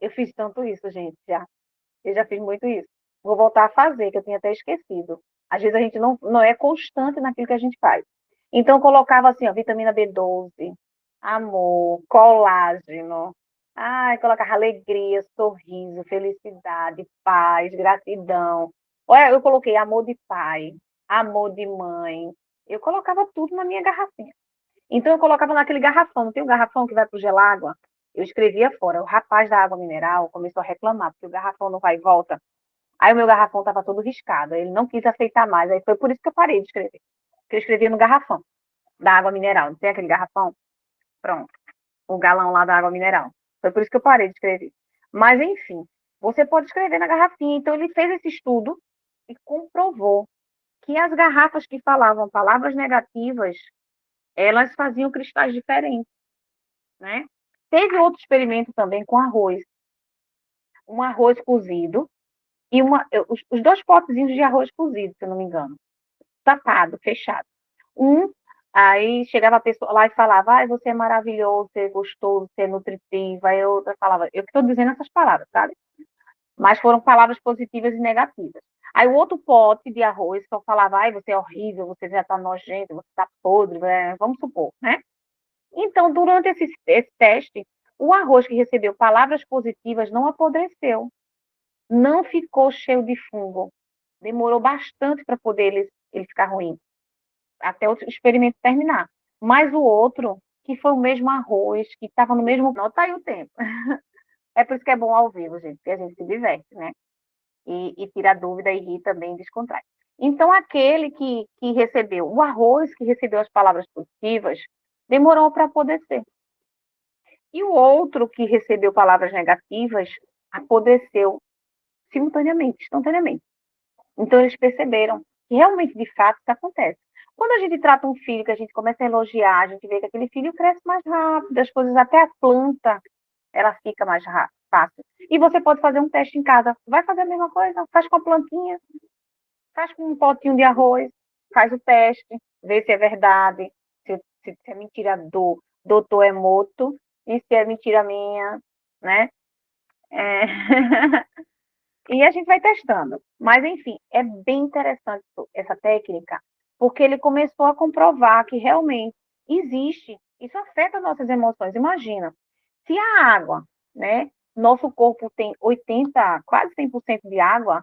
Eu fiz tanto isso, gente, já. Eu já fiz muito isso. Vou voltar a fazer, que eu tinha até esquecido. Às vezes a gente não é constante naquilo que a gente faz. Então, eu colocava assim, ó, vitamina B12, amor, colágeno. Ai, colocava alegria, sorriso, felicidade, paz, gratidão. Olha, eu coloquei amor de pai, amor de mãe. Eu colocava tudo na minha garrafinha. Então, eu colocava naquele garrafão. Não tem um garrafão que vai para o gelágua? Eu escrevia fora. O rapaz da água mineral começou a reclamar, porque o garrafão não vai e volta. Aí o meu garrafão estava todo riscado. Ele não quis aceitar mais. Aí foi por isso que eu parei de escrever. Porque eu escrevia no garrafão da água mineral. Não tem aquele garrafão? Pronto. O galão lá da água mineral. Foi por isso que eu parei de escrever. Mas, enfim, você pode escrever na garrafinha. Então, ele fez esse estudo e comprovou que as garrafas que falavam palavras negativas, elas faziam cristais diferentes, né? Teve outro experimento também com arroz. Um arroz cozido e os dois potezinhos de arroz cozido, se eu não me engano. Tapado, fechado. Aí chegava a pessoa lá e falava, ah, você é maravilhoso, você é gostoso, você é nutritivo. Aí a outra falava, eu que estou dizendo essas palavras, sabe? Mas foram palavras positivas e negativas. Aí o outro pote de arroz só falava, ai, você é horrível, você já está nojento, você está podre, vamos supor, né? Então, durante esse teste, o arroz que recebeu palavras positivas não apodreceu, não ficou cheio de fungo. Demorou bastante para poder ele ficar ruim, até o experimento terminar. Mas o outro, que foi o mesmo arroz, que estava no mesmo... Nota aí o tempo. É por isso que é bom ao vivo, gente, porque a gente se diverte, né? E tira dúvida e ri também, descontrai. Então, aquele que recebeu, o arroz que recebeu as palavras positivas, demorou para apodrecer. E o outro que recebeu palavras negativas, apodreceu simultaneamente, instantaneamente. Então, eles perceberam que realmente, de fato, isso acontece. Quando a gente trata um filho, que a gente começa a elogiar, a gente vê que aquele filho cresce mais rápido, as coisas, até a planta, ela fica mais fácil. E você pode fazer um teste em casa. Vai fazer a mesma coisa? Faz com a plantinha, faz com um potinho de arroz, faz o teste, vê se é verdade, se é mentira do doutor Emoto, e se é mentira minha, né? É... E a gente vai testando. Mas, enfim, é bem interessante essa técnica, porque ele começou a comprovar que realmente existe, isso afeta nossas emoções. Imagina, se a água, né, nosso corpo tem 80, quase 100% de água,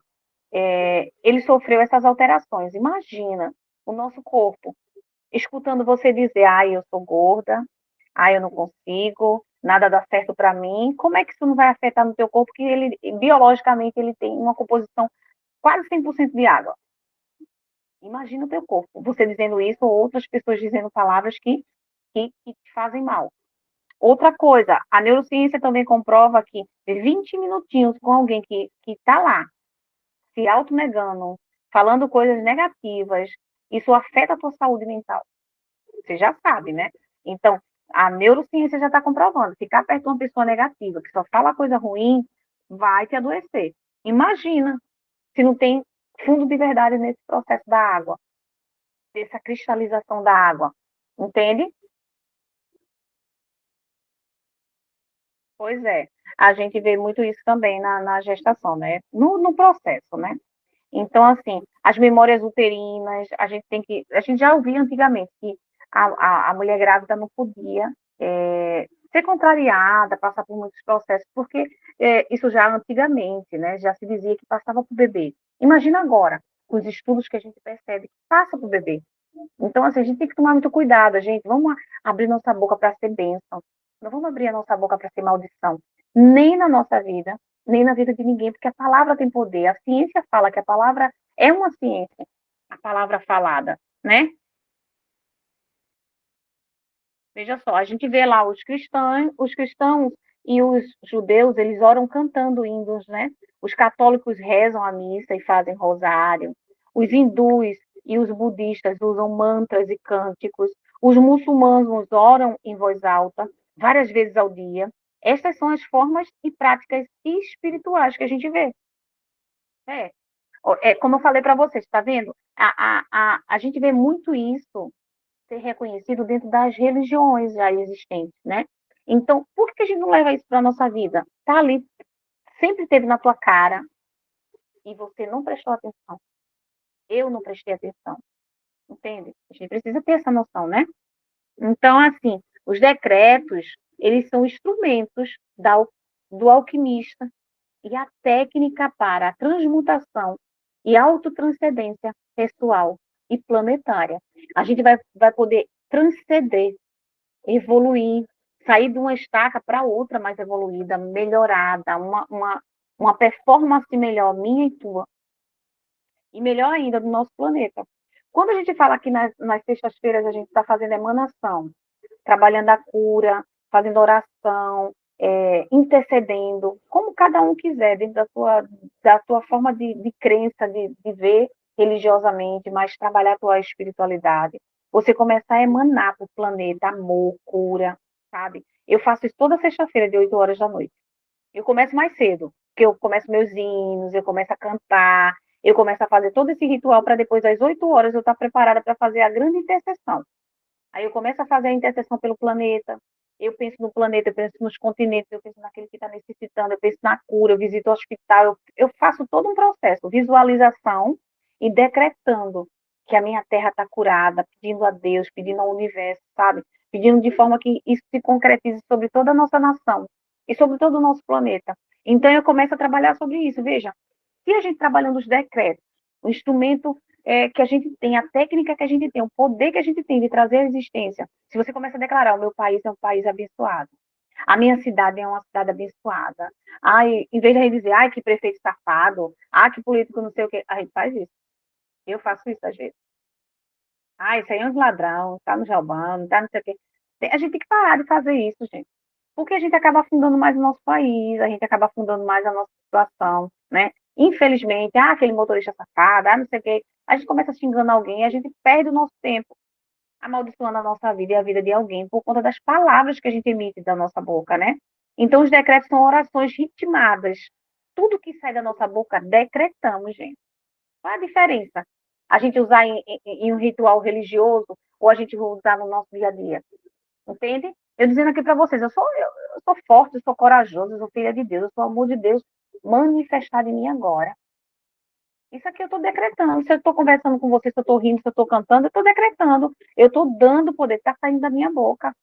ele sofreu essas alterações. Imagina o nosso corpo escutando você dizer, ai, eu sou gorda, ai, eu não consigo, nada dá certo para mim. Como é que isso não vai afetar no teu corpo, que ele, biologicamente, ele tem uma composição quase 100% de água? Imagina o teu corpo, você dizendo isso ou outras pessoas dizendo palavras que te fazem mal. Outra coisa, a neurociência também comprova que 20 minutinhos com alguém que está lá, se auto-negando, falando coisas negativas, isso afeta a tua saúde mental. Você já sabe, né? Então, a neurociência já está comprovando. Ficar perto de uma pessoa negativa, que só fala coisa ruim, vai te adoecer. Imagina se não tem fundo de verdade nesse processo da água, dessa cristalização da água. Entende? Pois é. A gente vê muito isso também na gestação, né? No processo, né? Então, assim, as memórias uterinas, a gente já ouvia antigamente que a mulher grávida não podia ser contrariada, passar por muitos processos, porque isso já antigamente, né, já se dizia que passava para o bebê. Imagina agora, com os estudos que a gente percebe que passa para o bebê. Então, assim, a gente tem que tomar muito cuidado, gente. Vamos abrir nossa boca para ser bênção. Não vamos abrir a nossa boca para ser maldição. Nem na nossa vida, nem na vida de ninguém, porque a palavra tem poder. A ciência fala que a palavra é uma ciência, a palavra falada, né? Veja só, a gente vê lá os cristãos e os judeus, eles oram cantando hinos, né? Os católicos rezam a missa e fazem rosário. Os hindus e os budistas usam mantras e cânticos. Os muçulmanos oram em voz alta várias vezes ao dia. Essas são as formas e práticas espirituais que a gente vê. É, como eu falei para vocês, está vendo? A gente vê muito isso ser reconhecido dentro das religiões já existentes, né? Então, por que a gente não leva isso para a nossa vida? Tá ali, sempre teve na tua cara e você não prestou atenção. Eu não prestei atenção, entende? A gente precisa ter essa noção, né? Então, assim, os decretos, eles são instrumentos do alquimista e a técnica para a transmutação e autotranscendência pessoal e planetária. A gente vai poder transcender, evoluir, sair de uma estaca para outra mais evoluída, melhorada, uma performance melhor, minha e tua, e melhor ainda do nosso planeta. Quando a gente fala aqui nas sextas-feiras, a gente está fazendo emanação, trabalhando a cura, fazendo oração, intercedendo, como cada um quiser, dentro da tua forma de crença, de ver religiosamente, mas trabalhar a tua espiritualidade. Você começar a emanar para o planeta amor, cura, sabe? Eu faço isso toda sexta-feira, de 8 horas da noite. Eu começo mais cedo, porque eu começo meus hinos, eu começo a cantar, eu começo a fazer todo esse ritual para depois, às 8 horas, eu estar preparada para fazer a grande intercessão. Aí eu começo a fazer a intercessão pelo planeta, eu penso no planeta, eu penso nos continentes, eu penso naquele que está necessitando, eu penso na cura, eu visito o hospital, eu faço todo um processo, visualização e decretando que a minha terra está curada, pedindo a Deus, pedindo ao universo, sabe? Pedindo de forma que isso se concretize sobre toda a nossa nação e sobre todo o nosso planeta. Então eu começo a trabalhar sobre isso. Veja, se a gente trabalhando os decretos, o instrumento que a gente tem, a técnica que a gente tem, o poder que a gente tem de trazer a existência. Se você começa a declarar, o meu país é um país abençoado, a minha cidade é uma cidade abençoada, ai, em vez de a gente dizer, ai, que prefeito safado, que político não sei o quê, a gente faz isso. Eu faço isso às vezes. Isso aí é um ladrão, tá nos roubando, tá não sei o quê. A gente tem que parar de fazer isso, gente. Porque a gente acaba afundando mais o nosso país, a gente acaba afundando mais a nossa situação, né? Infelizmente, aquele motorista safado, não sei o quê. A gente começa xingando alguém, a gente perde o nosso tempo amaldiçoando a nossa vida e a vida de alguém por conta das palavras que a gente emite da nossa boca, né? Então, os decretos são orações ritmadas. Tudo que sai da nossa boca, decretamos, gente. Qual é a diferença? A gente usar em um ritual religioso ou a gente usar no nosso dia a dia? Entende? Eu dizendo aqui para vocês, eu sou forte, eu sou corajosa, eu sou filha de Deus, eu sou amor de Deus manifestado em mim agora. Isso aqui eu estou decretando. Se eu estou conversando com você, se eu estou rindo, se eu estou cantando, eu estou decretando. Eu estou dando poder, está saindo da minha boca.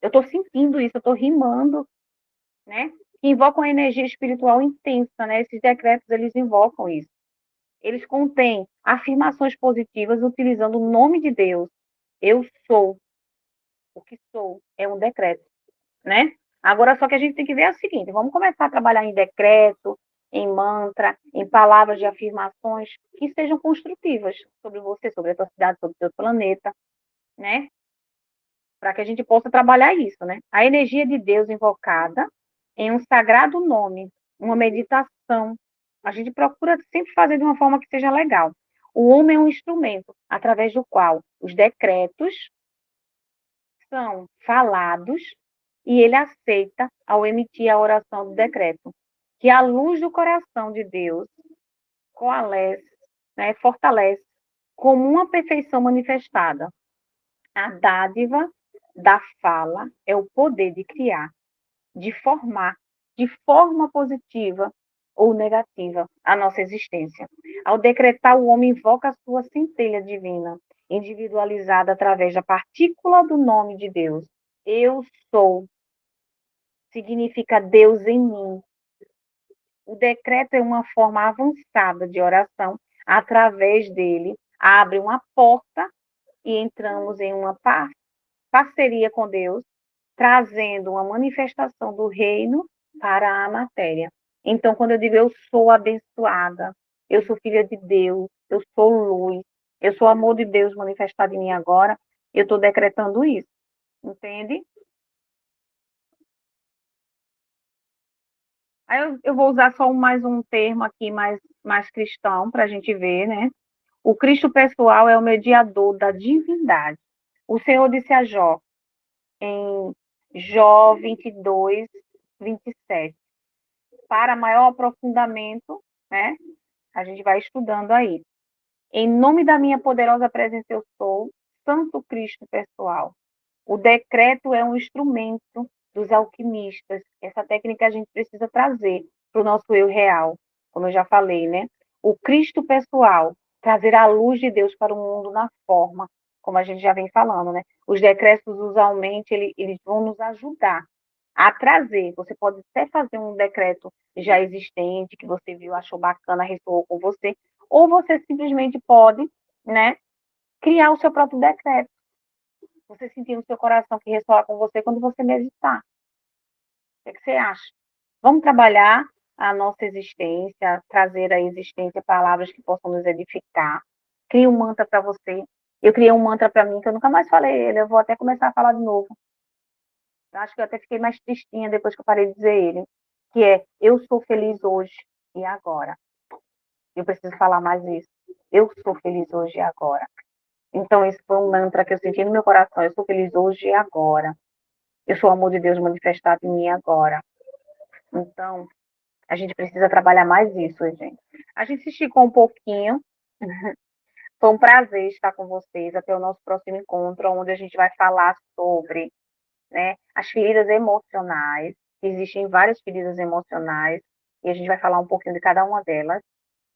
Eu estou sentindo isso, eu estou rimando, né? Invocam a energia espiritual intensa, né? Esses decretos, eles invocam isso. Eles contêm afirmações positivas utilizando o nome de Deus. Eu sou o que sou. É um decreto, né? Agora, só que a gente tem que ver é o seguinte, vamos começar a trabalhar em decreto, em mantra, em palavras de afirmações que sejam construtivas sobre você, sobre a tua cidade, sobre o teu planeta, né? Para que a gente possa trabalhar isso, né? A energia de Deus invocada em um sagrado nome, uma meditação. A gente procura sempre fazer de uma forma que seja legal. O homem é um instrumento através do qual os decretos são falados e ele aceita ao emitir a oração do decreto. Que a luz do coração de Deus coalesce, né, fortalece como uma perfeição manifestada. A dádiva da fala é o poder de criar, de formar de forma positiva ou negativa a nossa existência. Ao decretar, o homem invoca a sua centelha divina, individualizada através da partícula do nome de Deus. Eu sou. significa Deus em mim. O decreto é uma forma avançada de oração, através dele, abre uma porta e entramos em uma parceria com Deus, trazendo uma manifestação do reino para a matéria. Então, quando eu digo eu sou abençoada, eu sou filha de Deus, eu sou luz, eu sou amor de Deus manifestado em mim agora, eu estou decretando isso, entende? Aí eu vou usar só mais um termo aqui, mais cristão, para a gente ver, né? O Cristo pessoal é o mediador da divindade. O Senhor disse a Jó, em Jó 22, 27. Para maior aprofundamento, né? A gente vai estudando aí. Em nome da minha poderosa presença eu sou, Santo Cristo pessoal. O decreto é um instrumento dos alquimistas. Essa técnica a gente precisa trazer para o nosso eu real, como eu já falei, né? O Cristo pessoal, trazer a luz de Deus para o mundo na forma, como a gente já vem falando, né? Os decretos, usualmente, eles vão nos ajudar a trazer. Você pode até fazer um decreto já existente, que você viu, achou bacana, ressoou com você, ou você simplesmente pode, né, criar o seu próprio decreto. Você sentir no seu coração que ressoar com você quando você meditar. O que você acha? Vamos trabalhar a nossa existência, trazer à existência palavras que possam nos edificar. Crie um mantra para você. Eu criei um mantra para mim que eu nunca mais falei ele. Eu vou até começar a falar de novo. Eu acho que eu até fiquei mais tristinha depois que eu parei de dizer ele. Que é, eu sou feliz hoje e agora. Eu preciso falar mais isso. Eu sou feliz hoje e agora. Então, esse foi um mantra que eu senti no meu coração. Eu sou feliz hoje e agora. Eu sou o amor de Deus manifestado em mim agora. Então, a gente precisa trabalhar mais isso, gente. A gente se esticou um pouquinho. Foi um prazer estar com vocês. Até o nosso próximo encontro, onde a gente vai falar sobre, né, as feridas emocionais. Existem várias feridas emocionais e a gente vai falar um pouquinho de cada uma delas.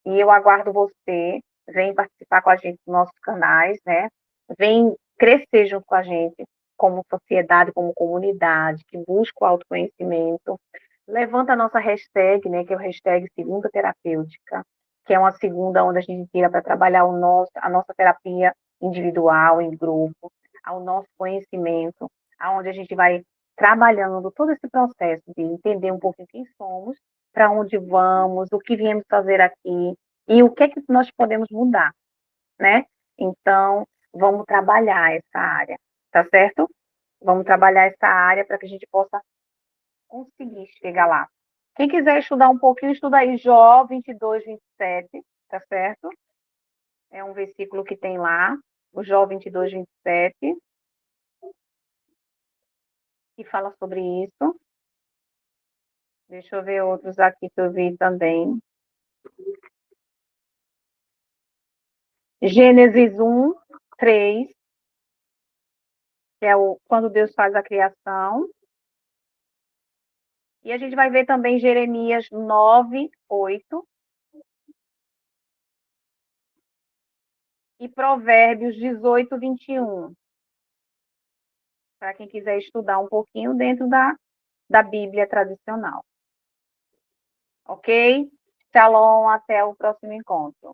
E eu aguardo você. Vem participar com a gente dos nossos canais, né? Vem crescer junto com a gente, como sociedade, como comunidade, que busca o autoconhecimento. Levanta a nossa hashtag, né, que é o hashtag Segunda Terapêutica, que é uma segunda onde a gente tira para trabalhar a nossa terapia individual, em grupo, ao nosso conhecimento, aonde a gente vai trabalhando todo esse processo de entender um pouquinho quem somos, para onde vamos, o que viemos fazer aqui e o que é que nós podemos mudar, né? Então, vamos trabalhar essa área, tá certo? Vamos trabalhar essa área para que a gente possa conseguir chegar lá. Quem quiser estudar um pouquinho, estuda aí Jó 22, 27, tá certo? É um versículo que tem lá, o Jó 22, 27, que fala sobre isso. Deixa eu ver outros aqui que eu vi também. Gênesis 1, 3, que é quando Deus faz a criação. E a gente vai ver também Jeremias 9, 8 e Provérbios 18, 21. Para quem quiser estudar um pouquinho dentro da Bíblia tradicional. Ok? Shalom, até o próximo encontro.